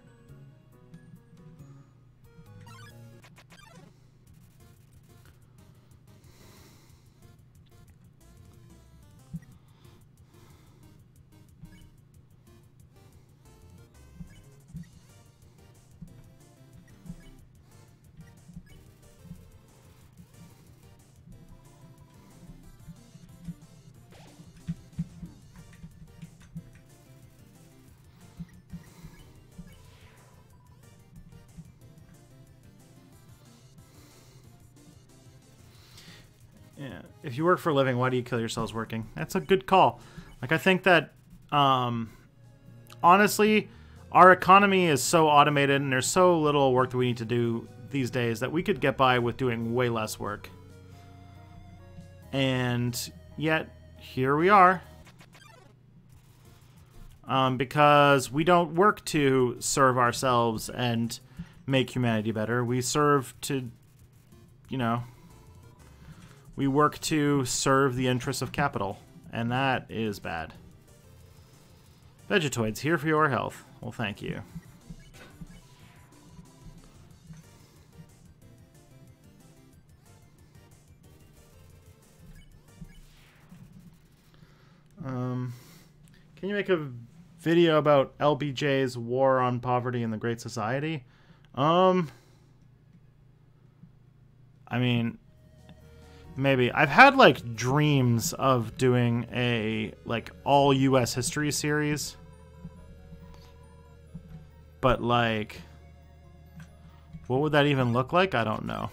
Yeah. If you work for a living, why do you kill yourselves working? That's a good call. Like, I think that, honestly, our economy is so automated and there's so little work that we need to do these days that we could get by with doing way less work. And yet, here we are. Because we don't work to serve ourselves and make humanity better. We serve to, you know... We work to serve the interests of capital, and that is bad. Vegetoids, here for your health. Well, thank you. Can you make a video about LBJ's War on Poverty and the Great Society? I mean... Maybe. I've had, like, dreams of doing a, like, all U.S. history series. But, like, what would that even look like? I don't know.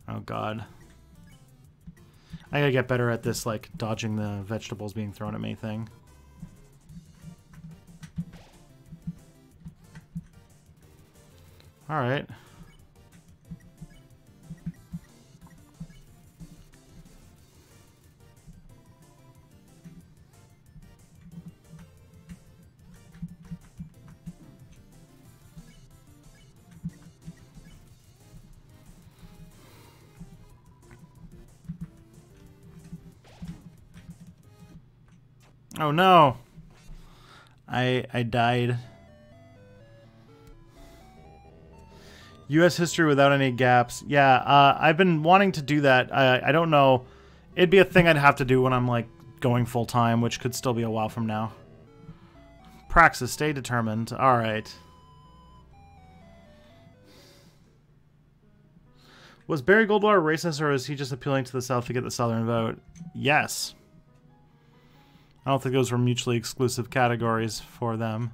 Oh, God. I gotta get better at this, like, dodging the vegetables being thrown at me thing. Alright. Oh no! I died. U.S. history without any gaps. Yeah, I've been wanting to do that. I don't know. It'd be a thing I'd have to do when I'm, like, going full-time, which could still be a while from now. Praxis, stay determined. Alright. Was Barry Goldwater racist, or is he just appealing to the South to get the Southern vote? Yes. I don't think those were mutually exclusive categories for them.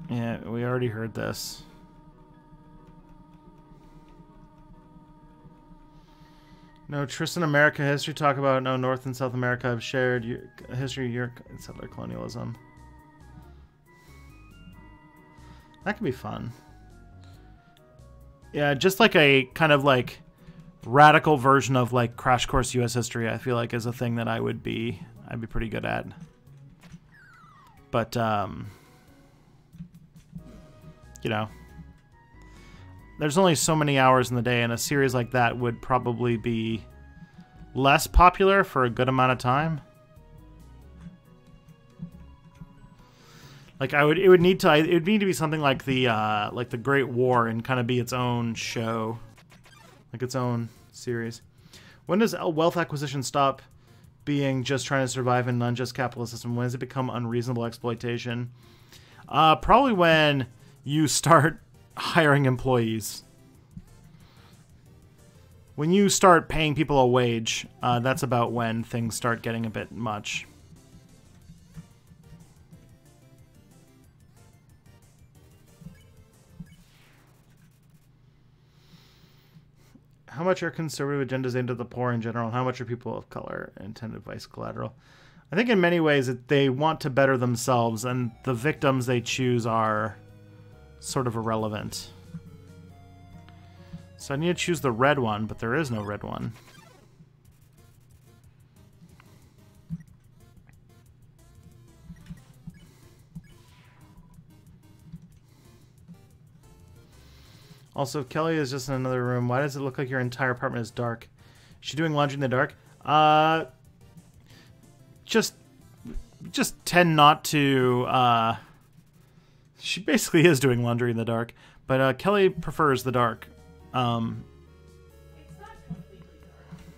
Yeah, we already heard this. No Tristan America history talk about no North and South America have shared history of Europe and settler colonialism. That could be fun. Yeah, just like a kind of like radical version of like Crash Course US History, I feel like is a thing that I'd be pretty good at. But you know, there's only so many hours in the day, and a series like that would probably be less popular for a good amount of time. Like it would need to be something like the Great War and kind of be its own show, like its own series. When does wealth acquisition stop being just trying to survive in an unjust capitalist system? When does it become unreasonable exploitation? Probably when you start hiring employees. When you start paying people a wage, that's about when things start getting a bit much. How much are conservative agendas aimed at the poor in general? How much are people of color intended vice collateral? I think in many ways they want to better themselves, and the victims they choose are sort of irrelevant. So I need to choose the red one, but there is no red one. Also, if Kelly is just in another room, why does it look like your entire apartment is dark? Is she doing laundry in the dark? Just tend not to, she basically is doing laundry in the dark, but Kelly prefers the dark. It's not completely dark.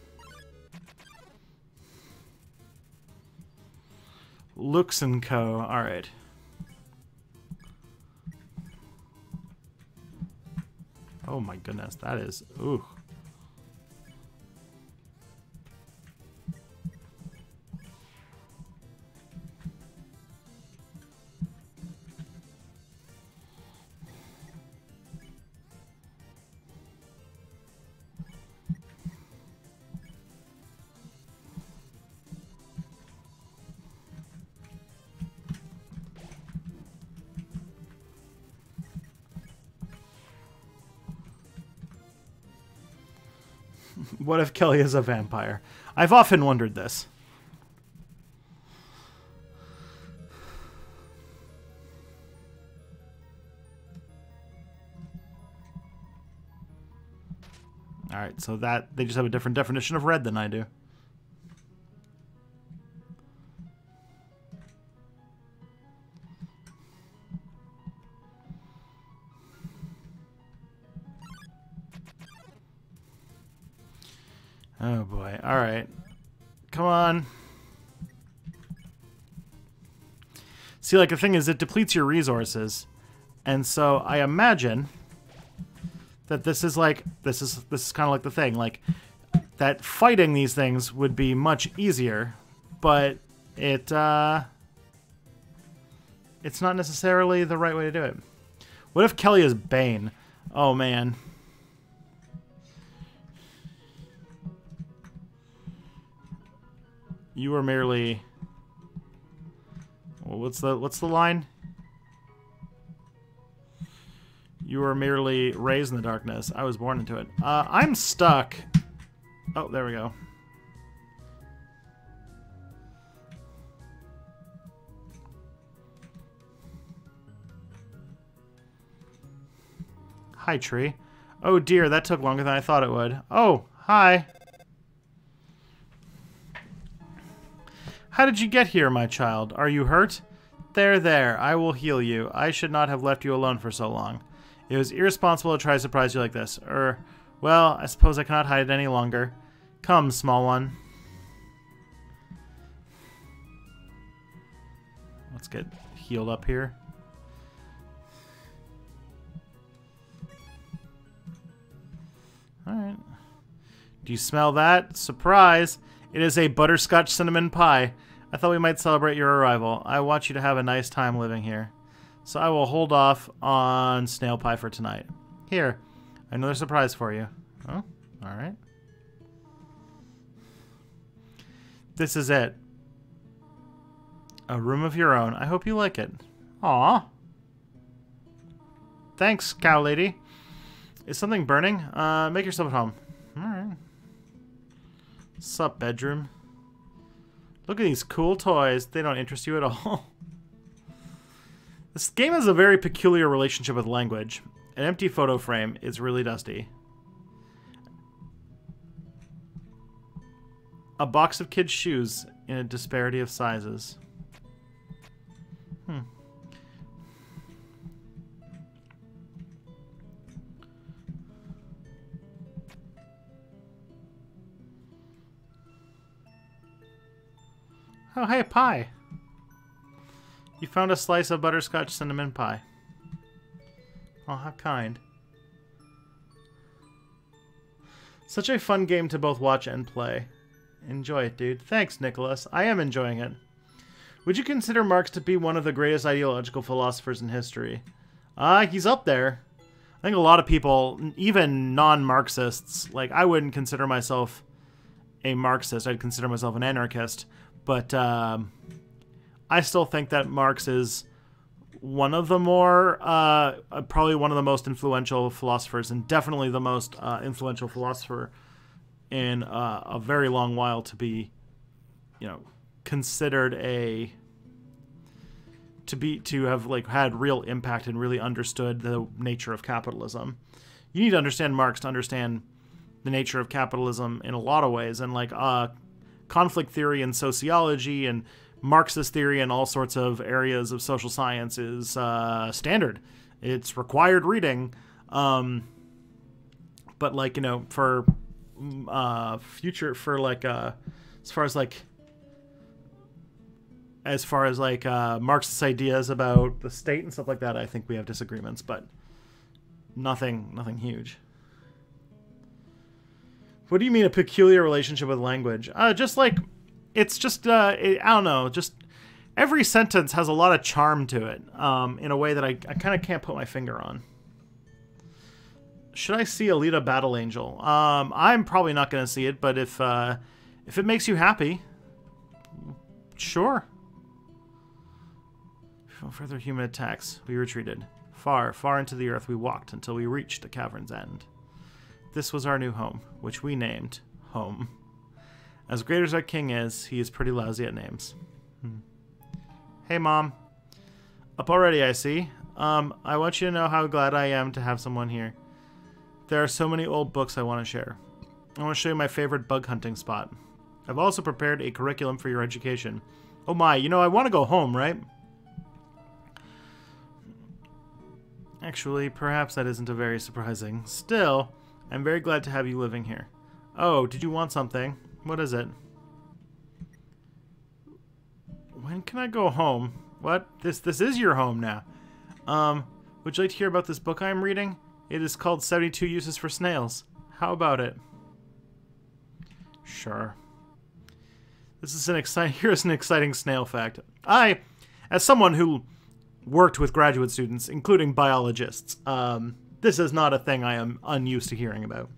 Looks and Co. Alright. Oh my goodness, that is... Ooh. What if Kelly is a vampire? I've often wondered this. Alright, so that they just have a different definition of red than I do. Oh boy. Alright. Come on. See, like, the thing is, it depletes your resources. And so I imagine that this is like, this is kind of like the thing. Like, that fighting these things would be much easier, but it's not necessarily the right way to do it. What if Kelly is Bane? Oh, man. You are merely... Well, what's the line? You are merely raised in the darkness. I was born into it. I'm stuck. Oh, there we go. Hi, tree. Oh dear, that took longer than I thought it would. Oh, hi. How did you get here, my child? Are you hurt? There, there. I will heal you. I should not have left you alone for so long. It was irresponsible to try to surprise you like this. Well, I suppose I cannot hide it any longer. Come, small one. Let's get healed up here. Alright. Do you smell that? Surprise! It is a butterscotch cinnamon pie. I thought we might celebrate your arrival. I want you to have a nice time living here. So I will hold off on snail pie for tonight. Here, another surprise for you. Oh, alright. This is it. A room of your own. I hope you like it. Aw. Thanks, cow lady. Is something burning? Make yourself at home. Alright. Sup, bedroom? Look at these cool toys. They don't interest you at all. This game has a very peculiar relationship with language. An empty photo frame is really dusty. A box of kids' shoes in a disparity of sizes. Oh, hey, pie. You found a slice of butterscotch cinnamon pie. Oh, how kind. Such a fun game to both watch and play. Enjoy it, dude. Thanks, Nicholas. I am enjoying it. Would you consider Marx to be one of the greatest ideological philosophers in history? He's up there. I think a lot of people, even non-Marxists, like, I wouldn't consider myself a Marxist. I'd consider myself an anarchist. But I still think that Marx is one of the more, probably one of the most influential philosophers, and definitely the most influential philosopher in a very long while to be, you know, considered to have like had real impact and really understood the nature of capitalism. You need to understand Marx to understand the nature of capitalism in a lot of ways, and like conflict theory and sociology and Marxist theory and all sorts of areas of social science is standard. It's required reading. But like, you know, for future, for like as far as like Marxist ideas about the state and stuff like that, I think we have disagreements, but nothing huge. What do you mean a peculiar relationship with language? Just like, it's just, I don't know, just every sentence has a lot of charm to it, in a way that I kind of can't put my finger on. Should I see Alita Battle Angel? I'm probably not going to see it, but if it makes you happy, sure. Further human attacks. We retreated. Far, far into the earth we walked until we reached the cavern's end. This was our new home, which we named Home. As great as our king is, he is pretty lousy at names. Hey, Mom. Up already, I see. I want you to know how glad I am to have someone here. There are so many old books I want to share. I want to show you my favorite bug hunting spot. I've also prepared a curriculum for your education. Oh my, you know, I want to go home, right? Actually, perhaps that isn't a very surprising. Still, I'm very glad to have you living here. Oh, did you want something? What is it? When can I go home? What? This is your home now. Would you like to hear about this book I am reading? It is called 72 Uses for Snails. How about it? Sure. This is here's an exciting snail fact. I, as someone who worked with graduate students, including biologists, this is not a thing I am unused to hearing about.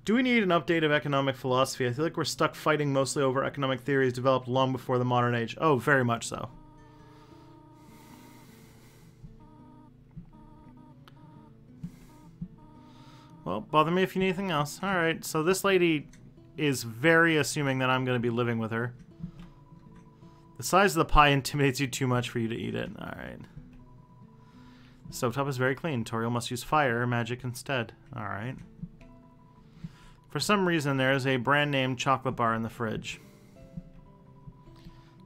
Do we need an update of economic philosophy? I feel like we're stuck fighting mostly over economic theories developed long before the modern age. Oh, very much so. Well, bother me if you need anything else. Alright, so this lady is very assuming that I'm going to be living with her. The size of the pie intimidates you too much for you to eat it. Alright. Stovetop is very clean. Toriel must use fire magic instead. Alright. For some reason, there is a brand name chocolate bar in the fridge.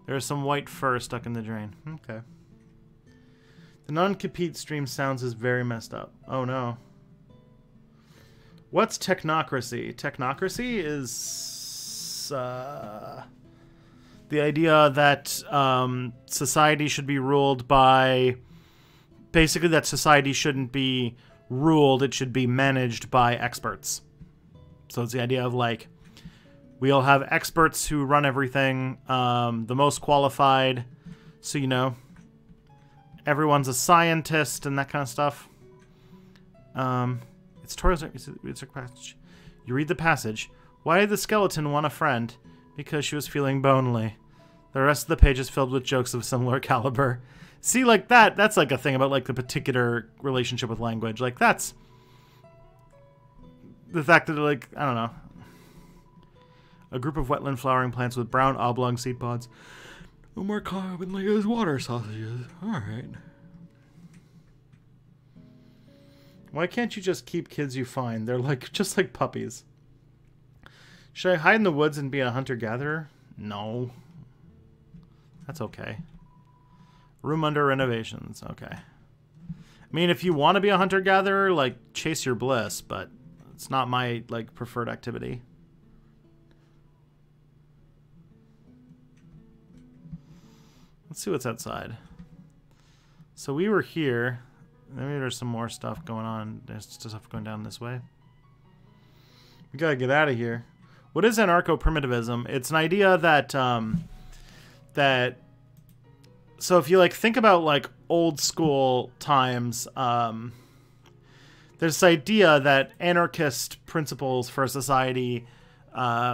There is some white fur stuck in the drain. Okay. The non-compete stream sounds is very messed up. Oh no. What's technocracy? Technocracy is the idea that society should be ruled by... Basically, that society shouldn't be ruled, it should be managed by experts. So it's the idea of, like, we all have experts who run everything, the most qualified, so, you know, everyone's a scientist and that kind of stuff. It's Toriel's... It's a passage. You read the passage. Why did the skeleton want a friend? Because she was feeling bonely. The rest of the page is filled with jokes of similar caliber. See, like, that's like a thing about, like, the particular relationship with language. Like, that's... The fact that, like, I don't know. A group of wetland flowering plants with brown oblong seed pods. No more carbon as water sausages. Alright. Why can't you just keep kids you find? They're like just like puppies. Should I hide in the woods and be a hunter-gatherer? No. That's okay. Room under renovations. Okay. I mean, if you want to be a hunter-gatherer, like, chase your bliss, but it's not my, like, preferred activity. Let's see what's outside. So we were here. Maybe there's some more stuff going on. There's stuff going down this way. We gotta get out of here. What is anarcho-primitivism? It's an idea that so if you like think about like old school times, there's this idea that anarchist principles for society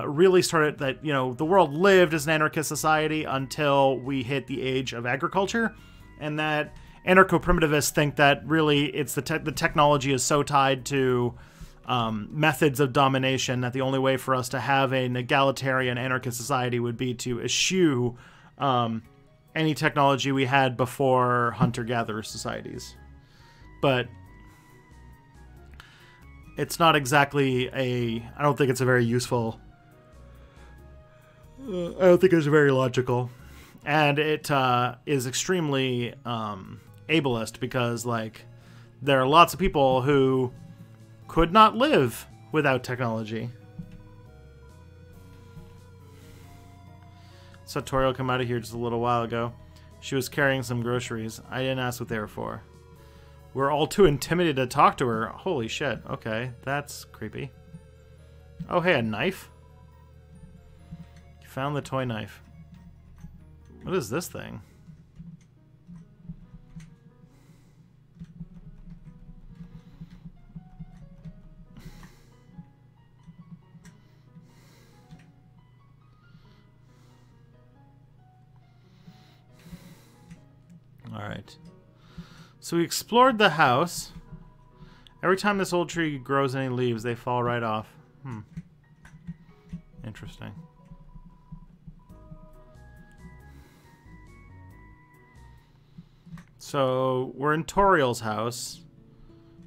really started that, you know, the world lived as an anarchist society until we hit the age of agriculture, and that anarcho-primitivists think that really it's the technology is so tied to methods of domination that the only way for us to have an egalitarian anarchist society would be to eschew any technology we had before hunter-gatherer societies. But it's not exactly I don't think it's a very useful... I don't think it's very logical. And it is extremely ableist because, like, there are lots of people who could not live without technology. Saw Toriel come out of here just a little while ago. She was carrying some groceries. I didn't ask what they were for. We're all too intimidated to talk to her. Holy shit. Okay, that's creepy. Oh, hey, a knife? You found the toy knife. What is this thing? Alright. So we explored the house. Every time this old tree grows any leaves, they fall right off. Interesting. So we're in Toriel's house.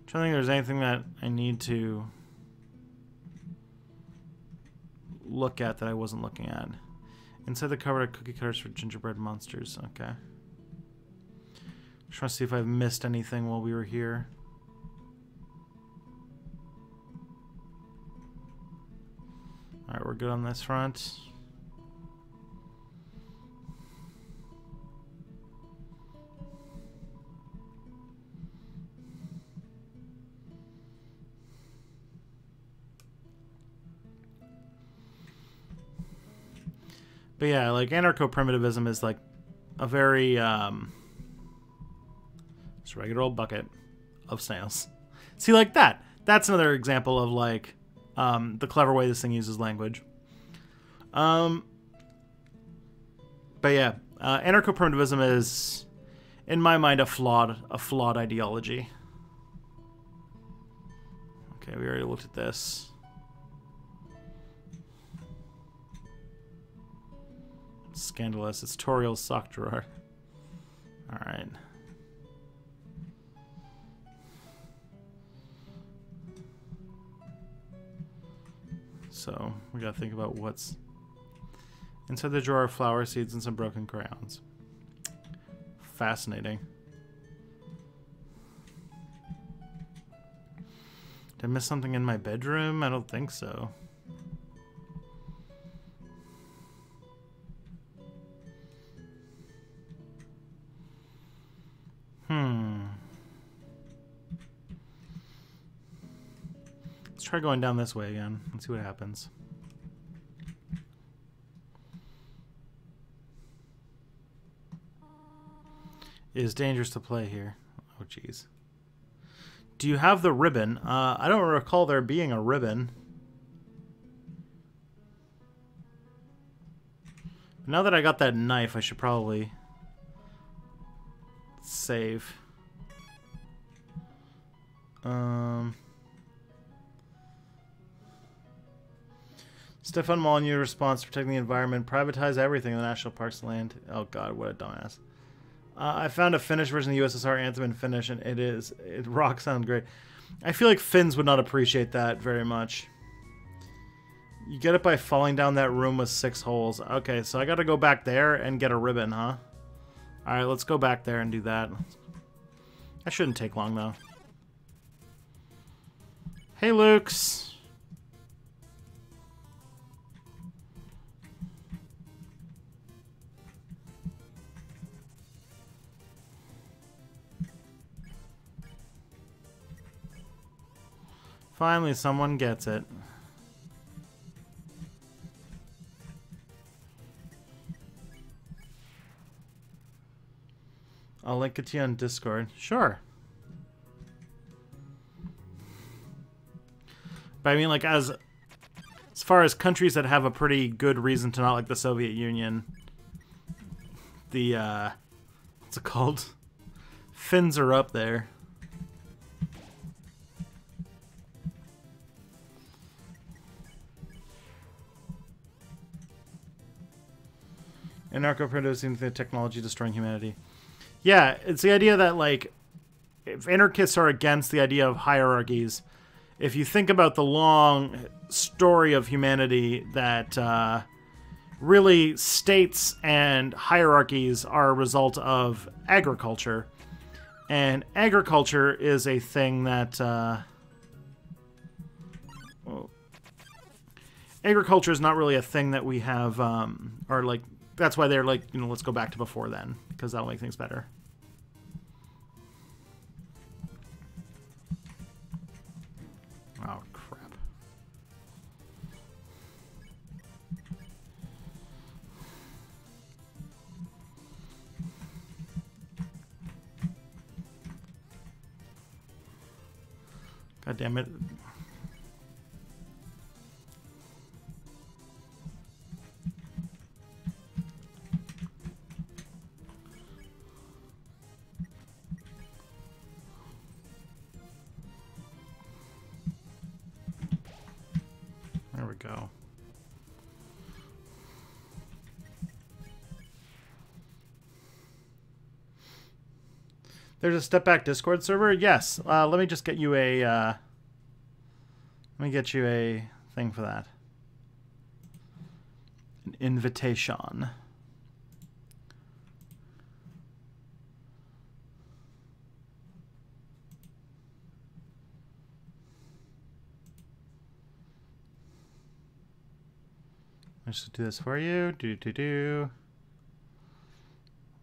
I'm trying to think if there's anything that I need to look at that I wasn't looking at. Inside the cupboard are cookie cutters for gingerbread monsters. Okay. Just want to see if I've missed anything while we were here. Alright, we're good on this front. But yeah, like anarcho-primitivism is like a very just a regular old bucket of snails. See, like that. That's another example of like the clever way this thing uses language. But yeah, anarcho-primitivism is, in my mind, a flawed ideology. Okay, we already looked at this. Scandalous. It's Toriel's sock drawer. Alright. So, we gotta think about what's inside the drawer. Are flower seeds and some broken crayons. Fascinating. Did I miss something in my bedroom? I don't think so. Let's try going down this way again. Let's see what happens. It is dangerous to play here. Oh, jeez. Do you have the ribbon? I don't recall there being a ribbon. Now that I got that knife, I should probably save. Stefan Molyneux response: protecting the environment, privatize everything in the national parks and land. Oh god, what a dumbass. I found a Finnish version of the USSR anthem in Finnish, and it rock sounds great. I feel like Finns would not appreciate that very much. You get it by falling down that room with 6 holes. Okay, so I gotta go back there and get a ribbon, huh? Alright, let's go back there and do that. That shouldn't take long, though. Hey, Lukes. Finally, someone gets it. I'll link it to you on Discord. Sure. But I mean, like, as far as countries that have a pretty good reason to not like the Soviet Union, the, what's it called? Finns are up there. Anarcho-producing the technology destroying humanity. Yeah, it's the idea that, like, if anarchists are against the idea of hierarchies, if you think about the long story of humanity that really states and hierarchies are a result of agriculture. And agriculture is a thing that... well, agriculture is not really a thing that we have, or, like, that's why they're like, you know, let's go back to before then, because that'll make things better. Oh, crap. God damn it. There we go. There's a step back Discord server? Yes. Let me just get you a let me get you a thing for that. An invitation. Let's just do this for you. Do.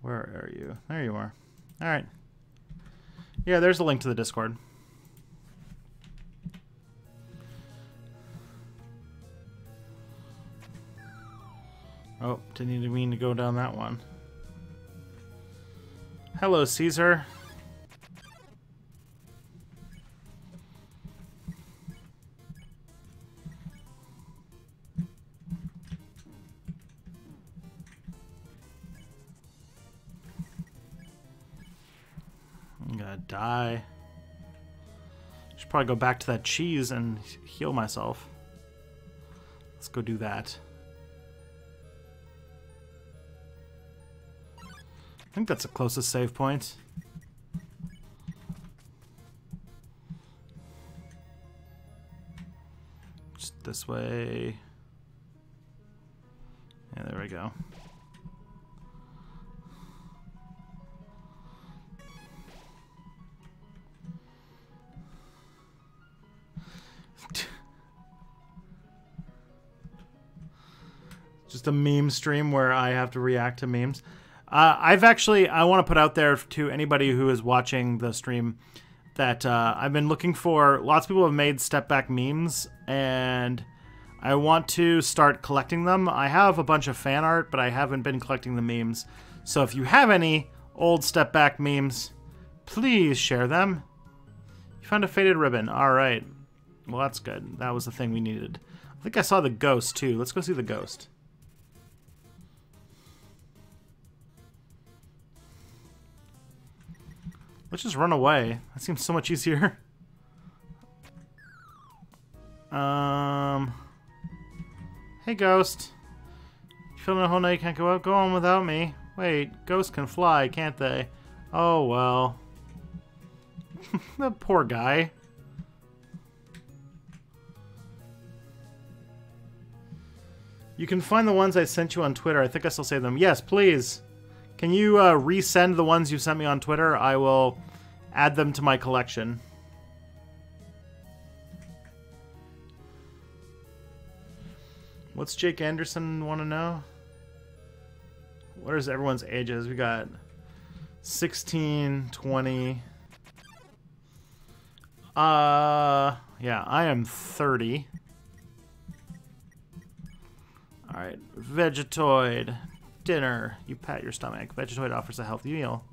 Where are you? There you are. All right. Yeah, there's a link to the Discord. Oh, didn't mean to go down that one. Hello, Caesar. I'm gonna die. Should probably go back to that cheese and heal myself. Let's go do that. I think that's the closest save point. Just this way. Yeah, there we go. Just a meme stream where I have to react to memes. I want to put out there to anybody who is watching the stream that I've been looking for, lots of people have made step back memes, and I want to start collecting them. I have a bunch of fan art, but I haven't been collecting the memes. So if you have any old step back memes, please share them. You found a faded ribbon. All right. Well, that's good. That was the thing we needed. I think I saw the ghost, too. Let's go see the ghost. Let's just run away. That seems so much easier. Hey, ghost. You feeling a whole night? You can't go out? Go on without me. Wait, ghosts can fly, can't they? Oh, well. That poor guy. You can find the ones I sent you on Twitter. I think I still save them. Yes, please. Can you resend the ones you sent me on Twitter? I will add them to my collection. What's Jake Anderson want to know? What is everyone's ages? We got 16, 20. Yeah, I am 30. Alright, Vegetoid. Dinner. You pat your stomach. Vegetoid offers a healthy meal.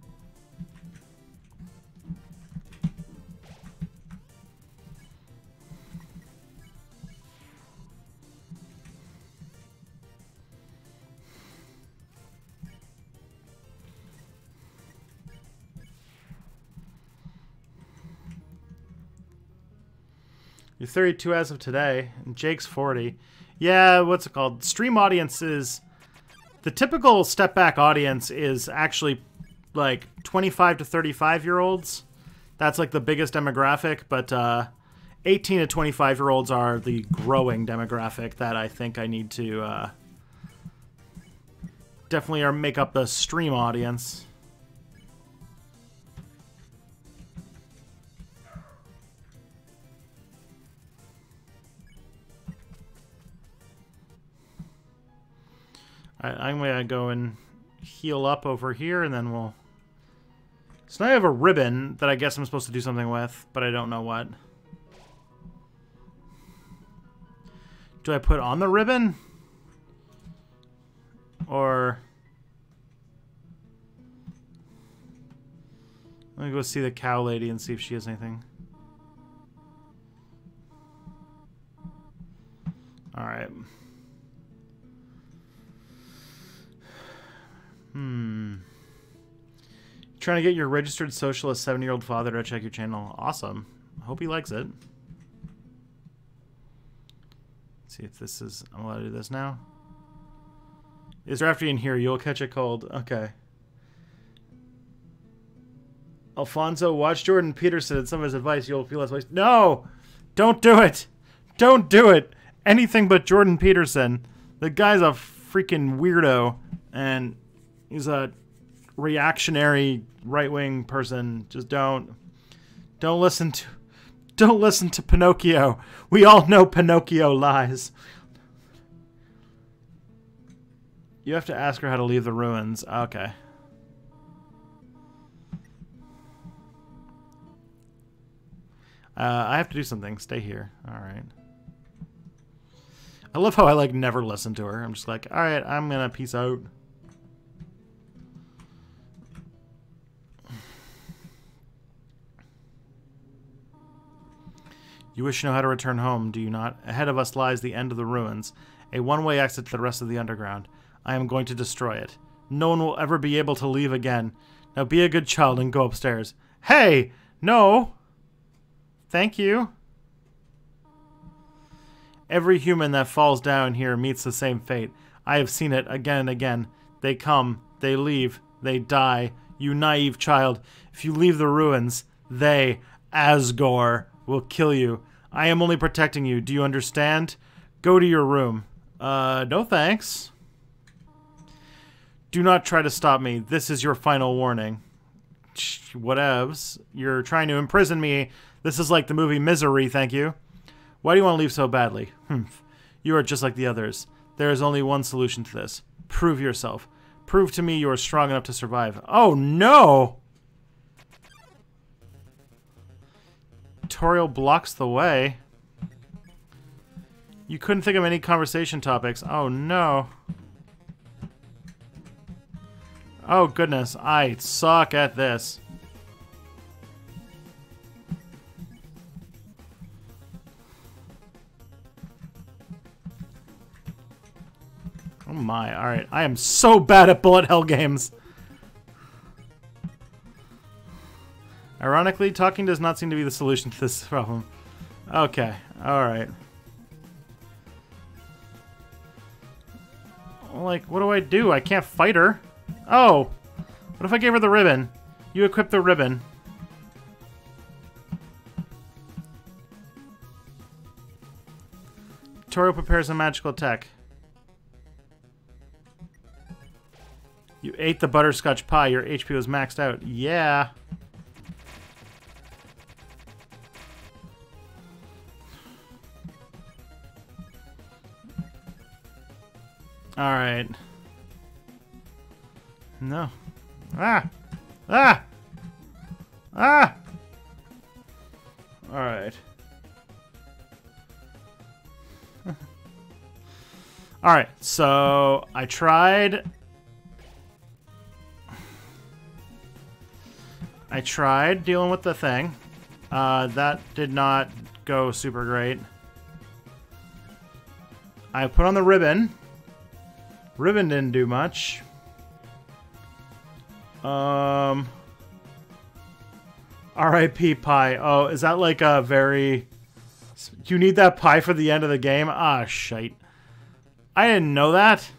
You're 32 as of today, and Jake's 40. Yeah, what's it called? Stream audiences. The typical step back audience is actually like 25 to 35-year-olds. That's like the biggest demographic, but 18 to 25-year-olds are the growing demographic that I think I need to definitely make up the stream audience. I'm going to go and heal up over here, and then we'll... So now I have a ribbon that I guess I'm supposed to do something with, but I don't know what. Do I put on the ribbon? Or... Let me go see the cow lady and see if she has anything. Alright. Trying to get your registered socialist 70-year-old father to check your channel. Awesome. I hope he likes it. Let's see if this is... I'm allowed to do this now. Is there after you in here? You'll catch a cold. Okay. Alfonso, watch Jordan Peterson and some of his advice. You'll feel less waste. No! Don't do it! Don't do it! Anything but Jordan Peterson. The guy's a freaking weirdo. And he's a reactionary right-wing person. Just don't listen to Pinocchio. We all know Pinocchio lies. You have to ask her how to leave the ruins. Okay. I have to do something. Stay here. All right. I love how I like never listen to her. I'm just like, all right, I'm gonna peace out. You wish to know how to return home, do you not? Ahead of us lies the end of the ruins, a one-way exit to the rest of the underground. I am going to destroy it. No one will ever be able to leave again. Now be a good child and go upstairs. Hey! No! Thank you. Every human that falls down here meets the same fate. I have seen it again and again. They come, they leave, they die. You naive child. If you leave the ruins, they, Asgore, will kill you. I am only protecting you. Do you understand? Go to your room. No thanks. Do not try to stop me. This is your final warning. Whatevs. You're trying to imprison me. This is like the movie Misery, thank you. Why do you want to leave so badly? You are just like the others. There is only one solution to this. Prove yourself. Prove to me you are strong enough to survive. Oh, no! Tutorial blocks the way. You couldn't think of any conversation topics. Oh, no. Oh, goodness. I suck at this. Oh my, alright. I am so bad at bullet hell games. Ironically, talking does not seem to be the solution to this problem. Okay, alright. Like, what do I do? I can't fight her. Oh! What if I gave her the ribbon? You equip the ribbon. Tutorial prepares a magical attack. You ate the butterscotch pie. Your HP was maxed out. Yeah. Alright. No. Ah! Ah! Ah! Alright. Alright, so I tried dealing with the thing. That did not go super great. I put on the ribbon. Ribbon didn't do much. R.I.P. pie. Oh, is that like a very... You need that pie for the end of the game? Ah, shite. I didn't know that.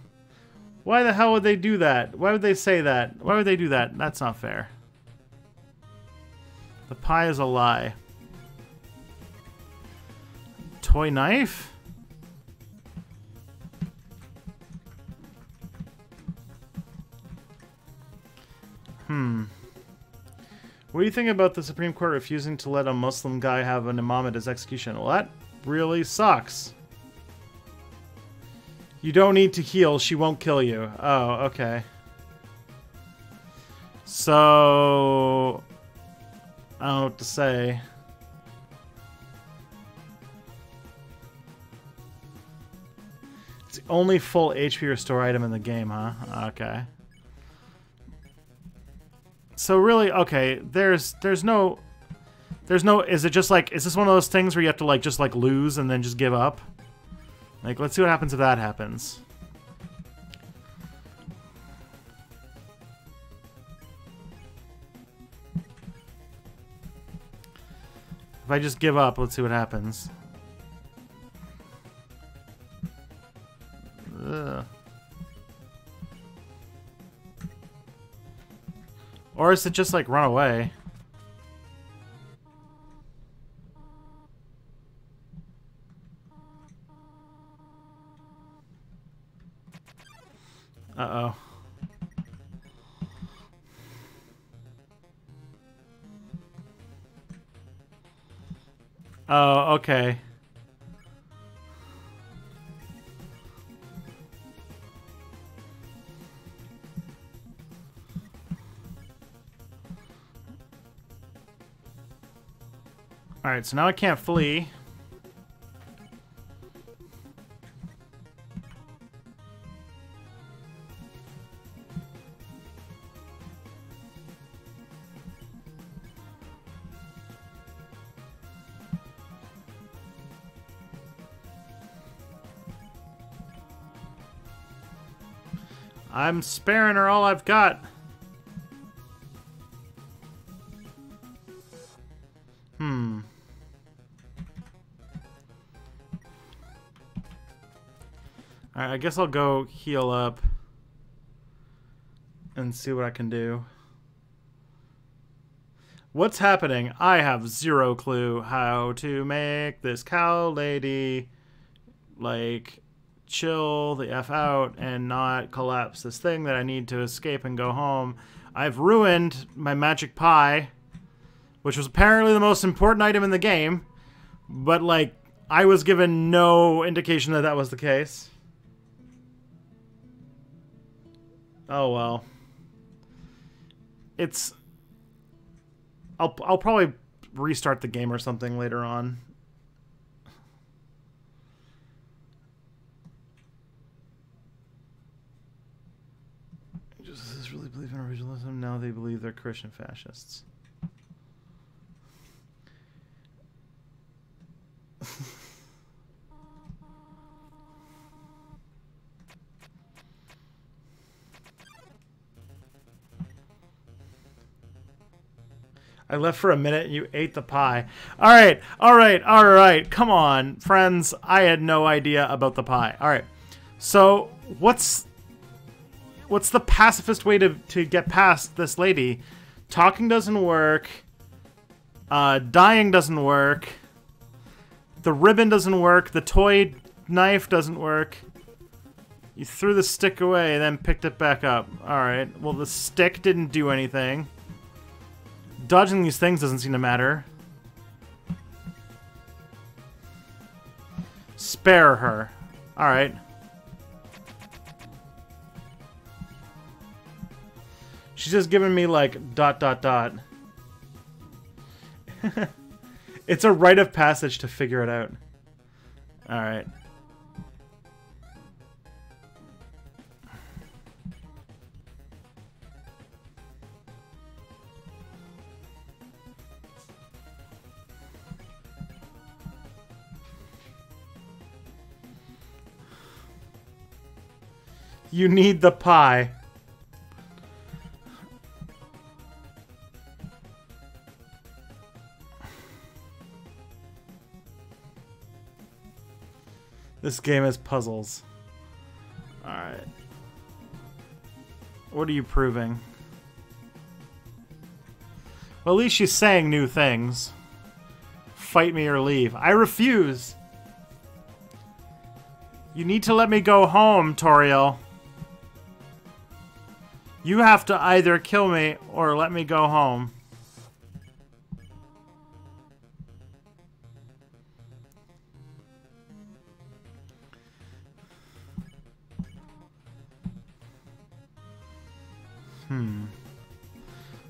Why the hell would they do that? Why would they say that? Why would they do that? That's not fair. The pie is a lie. Toy knife? What do you think about the Supreme Court refusing to let a Muslim guy have an imam at his execution? Well, that really sucks. You don't need to heal. She won't kill you. Oh, okay. So... I don't know what to say. It's the only full HP restore item in the game, huh? Okay. So really, okay, there's no, is it just like, is this one of those things where you have to like, just like lose and then just give up? Like, let's see what happens if that happens. If I just give up, let's see what happens. Ugh. Or is it just like run away? Uh-oh. Oh, okay. Alright, so now I can't flee. I'm sparing her all I've got. Alright, I guess I'll go heal up and see what I can do. What's happening? I have zero clue how to make this cow lady, like, chill the F out and not collapse this thing that I need to escape and go home. I've ruined my magic pie, which was apparently the most important item in the game, but, like, I was given no indication that that was the case. Oh well. It's... I'll probably restart the game or something later on. Just really believe in originalism. Now they believe they're Christian fascists. I left for a minute and you ate the pie. Alright, alright, alright. Come on, friends. I had no idea about the pie. Alright. So, what's the pacifist way to get past this lady? Talking doesn't work. Dying doesn't work. The ribbon doesn't work. The toy knife doesn't work. You threw the stick away and then picked it back up. Alright. Well, the stick didn't do anything. Dodging these things doesn't seem to matter. Spare her. Alright. She's just giving me, like, ... It's a rite of passage to figure it out. Alright. You need the pie. This game has puzzles. Alright. What are you proving? Well, at least she's saying new things. Fight me or leave. I refuse! You need to let me go home, Toriel. You have to either kill me or let me go home.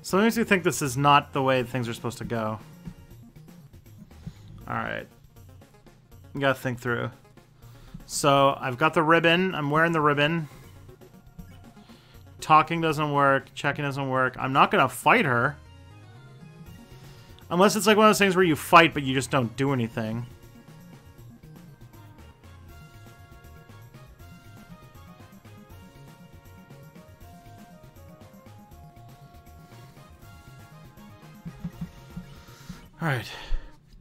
So it makes me think this is not the way things are supposed to go. Alright. You gotta think through. So, I've got the ribbon. I'm wearing the ribbon. Talking doesn't work. Checking doesn't work. I'm not gonna fight her. Unless it's like one of those things where you fight, but you just don't do anything. Alright.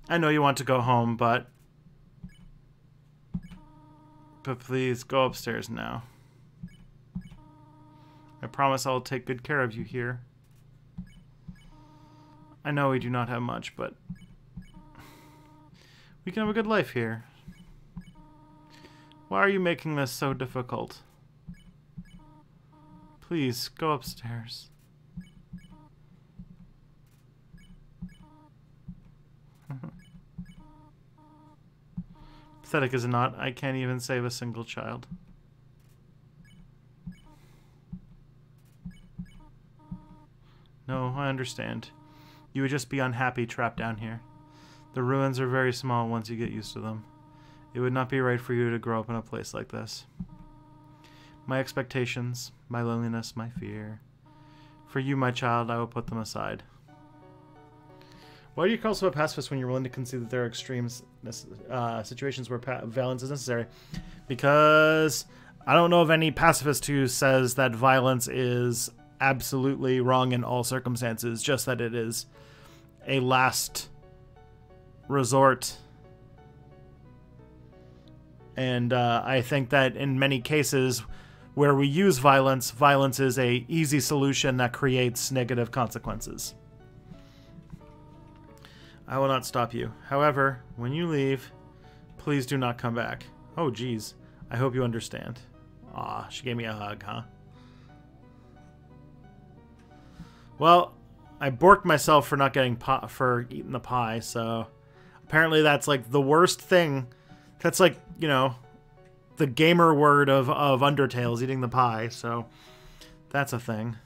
I know you want to go home, but please go upstairs now. I promise I'll take good care of you here. I know we do not have much, but we can have a good life here. Why are you making this so difficult? Please, go upstairs. Pathetic, is it not? I can't even save a single child. No, I understand. You would just be unhappy trapped down here. The ruins are very small once you get used to them. It would not be right for you to grow up in a place like this. My expectations, my loneliness, my fear. For you, my child, I will put them aside. Why do you call yourself a pacifist when you're willing to concede that there are extreme situations where violence is necessary? Because I don't know of any pacifist who says that violence is absolutely wrong in all circumstances, just that it is a last resort. And I think that in many cases where we use violence, violence is a easy solution that creates negative consequences. I will not stop you. However, when you leave, please do not come back. Oh, geez. I hope you understand. Aw, she gave me a hug, huh? Well, I borked myself for not getting for eating the pie, so apparently that's like the worst thing. That's like, you know, the gamer word of Undertale is eating the pie, so that's a thing.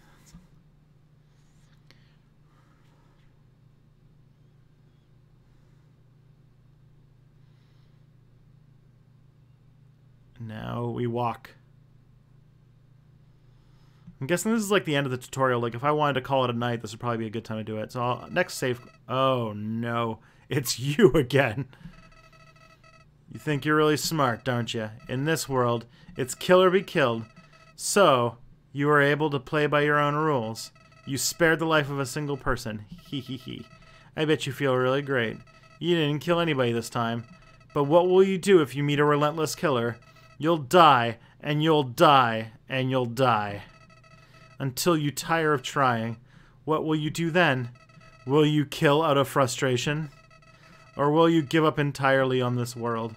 Now we walk. I'm guessing this is like the end of the tutorial. Like if I wanted to call it a night, this would probably be a good time to do it. So next save. Oh no, it's you again. You think you're really smart, don't you? In this world, it's kill or be killed. So you were able to play by your own rules. You spared the life of a single person. Hee hee hee. I bet you feel really great. You didn't kill anybody this time. But what will you do if you meet a relentless killer? You'll die, and you'll die, and you'll die. Until you tire of trying. What will you do then? Will you kill out of frustration? Or will you give up entirely on this world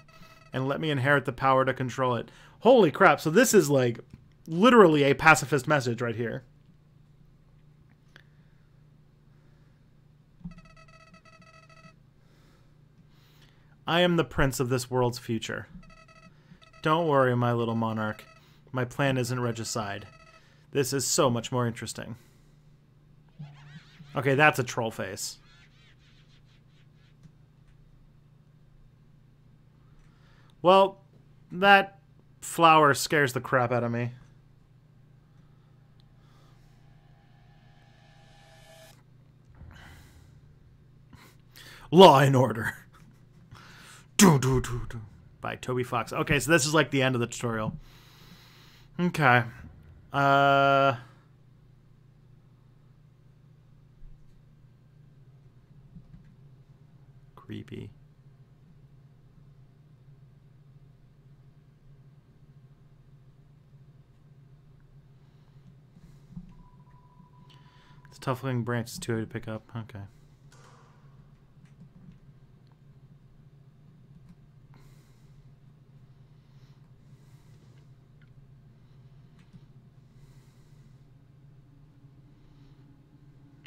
and let me inherit the power to control it? Holy crap, so this is like literally a pacifist message right here. I am the prince of this world's future. Don't worry, my little monarch. My plan isn't regicide. This is so much more interesting. Okay, that's a troll face. Well, that flower scares the crap out of me. Law and Order. By Toby Fox. Okay, so this is like the end of the tutorial. Okay. Creepy. It's a tough looking branch. It's too heavy to pick up. Okay.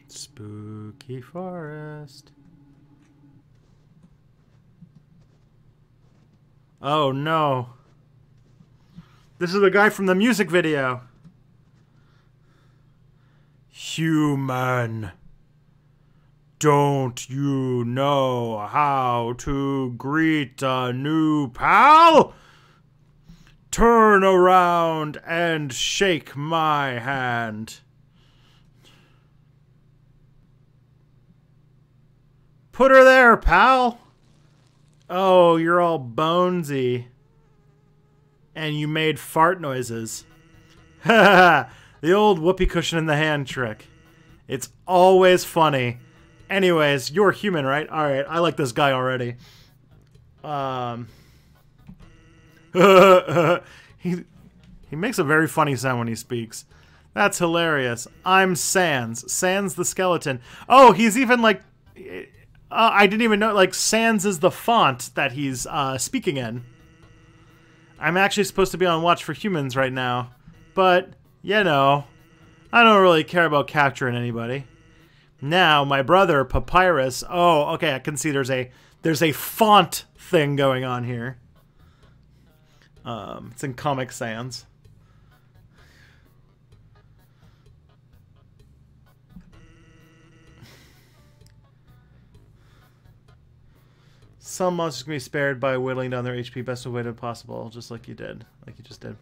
Spooky forest. Oh no. This is the guy from the music video. Human. Don't you know how to greet a new pal? Turn around and shake my hand. Put her there, pal. Oh, you're all bonesy. And you made fart noises. Ha the old whoopee cushion in the hand trick. It's always funny. Anyways, you're human, right? Alright, I like this guy already. He makes a very funny sound when he speaks. That's hilarious. I'm Sans. Sans the skeleton. Oh, he's even like... I didn't even know, like, Sans is the font that he's speaking in. I'm actually supposed to be on watch for humans right now. But, you know, I don't really care about capturing anybody. Now, my brother, Papyrus... Oh, okay, I can see there's a font thing going on here. It's in Comic Sans. Some monsters can be spared by whittling down their HP best way possible, just like you did. Like you just did.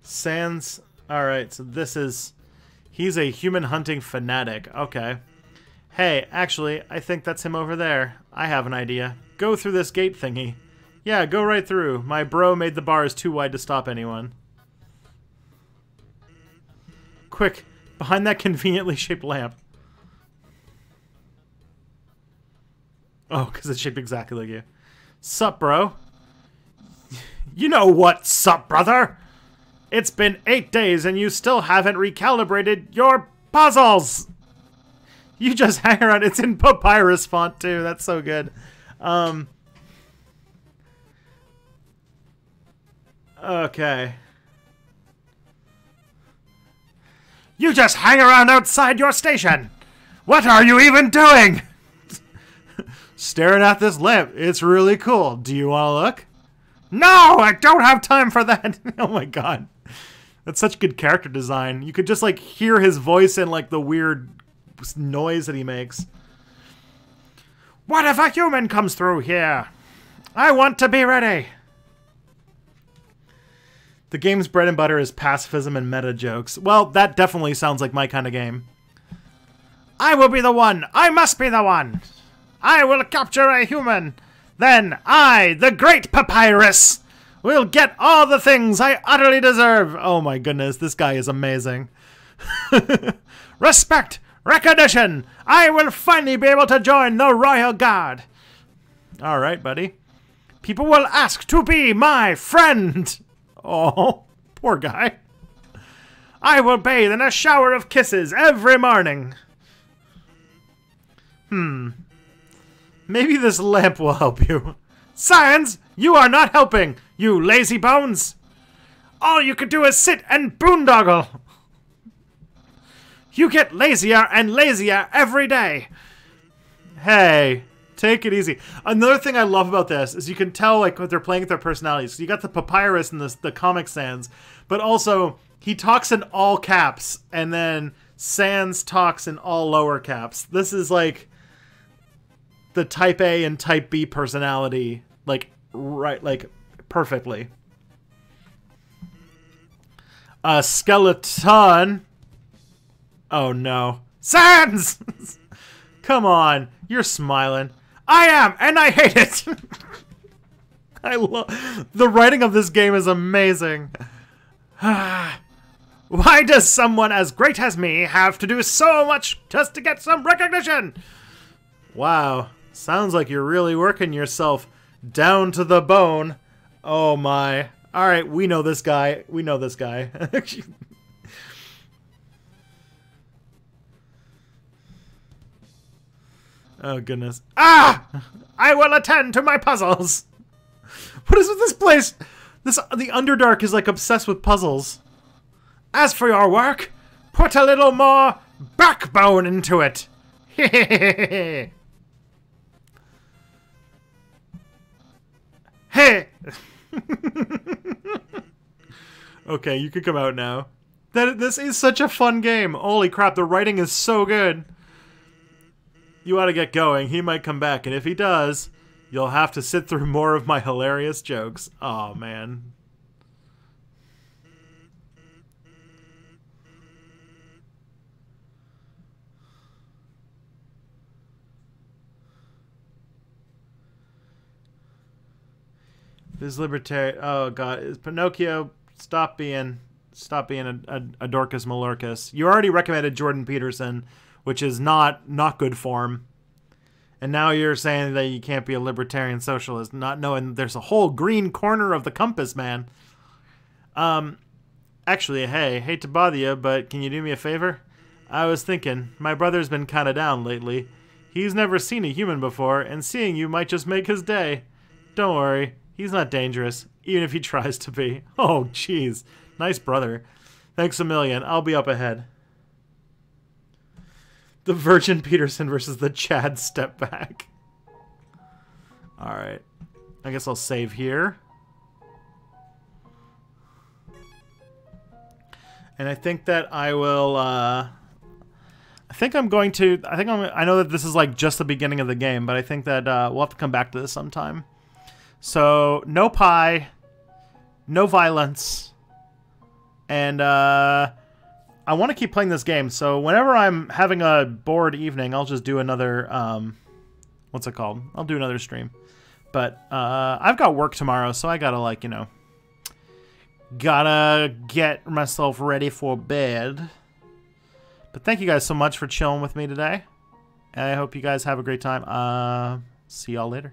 Sans... Alright, so this is... He's a human hunting fanatic. Okay. Hey, actually, I think that's him over there. I have an idea. Go through this gate thingy. Yeah, go right through. My bro made the bars too wide to stop anyone. Quick, behind that conveniently shaped lamp. Oh, because it's shaped exactly like you. Sup, bro? You know what, sup, brother? It's been 8 days and you still haven't recalibrated your puzzles! You just hang around. It's in Papyrus font, too. That's so good. Okay. You just hang around outside your station! What are you even doing? Staring at this lamp. It's really cool. Do you want to look? No, I don't have time for that. Oh my god. That's such good character design. You could just like hear his voice and like the weird noise that he makes. What if a human comes through here? I want to be ready. The game's bread and butter is pacifism and meta jokes. Well, that definitely sounds like my kind of game. I will be the one. I must be the one. I will capture a human. Then I, the great Papyrus, will get all the things I utterly deserve. Oh my goodness, this guy is amazing. Respect, recognition. I will finally be able to join the Royal Guard. All right, buddy. People will ask to be my friend. Oh, poor guy. I will bathe in a shower of kisses every morning. Maybe this lamp will help you. Sans, you are not helping, you lazy bones. All you could do is sit and boondoggle. You get lazier and lazier every day. Hey, take it easy. Another thing I love about this is you can tell like they're playing with their personalities. So you got the Papyrus and the Comic Sans, but also he talks in all caps, and then Sans talks in all lower caps. This is like the Type A and Type B personality, like, right, like, perfectly. A skeleton. Oh, no. Sans! Come on. You're smiling. I am, and I hate it! I love... The writing of this game is amazing. Why does someone as great as me have to do so much just to get some recognition? Wow, sounds like you're really working yourself down to the bone. Oh my. Alright, we know this guy. We know this guy. Oh goodness. Ah! I will attend to my puzzles! What is with this place? The Underdark is like obsessed with puzzles. As for your work, put a little more backbone into it. Hey! Okay, you can come out now. This is such a fun game. Holy crap, the writing is so good. You ought to get going. He might come back, and if he does, you'll have to sit through more of my hilarious jokes. Aw, man. This libertarian. Oh god, is Pinocchio? Stop being a Dorcas Malorcas. You already recommended Jordan Peterson, which is not good form, and now you're saying that you can't be a libertarian socialist, not knowing there's a whole green corner of the compass, man. Actually, hey, hate to bother you, but can you do me a favor? I was thinking, my brother's been kind of down lately. He's never seen a human before, and seeing you might just make his day. Don't worry. He's not dangerous, even if he tries to be. Oh, jeez. Nice brother. Thanks a million. I'll be up ahead. The Virgin Peterson versus the Chad Step Back. Alright. I guess I'll save here. And I think that I will, I know that this is like just the beginning of the game, but I think that we'll have to come back to this sometime. So, no pie, no violence, and I want to keep playing this game, so whenever I'm having a bored evening, I'll just do another, what's it called? I'll do another stream. But I've got work tomorrow, so I gotta, like, you know, gotta get myself ready for bed. But thank you guys so much for chilling with me today. I hope you guys have a great time. See y'all later.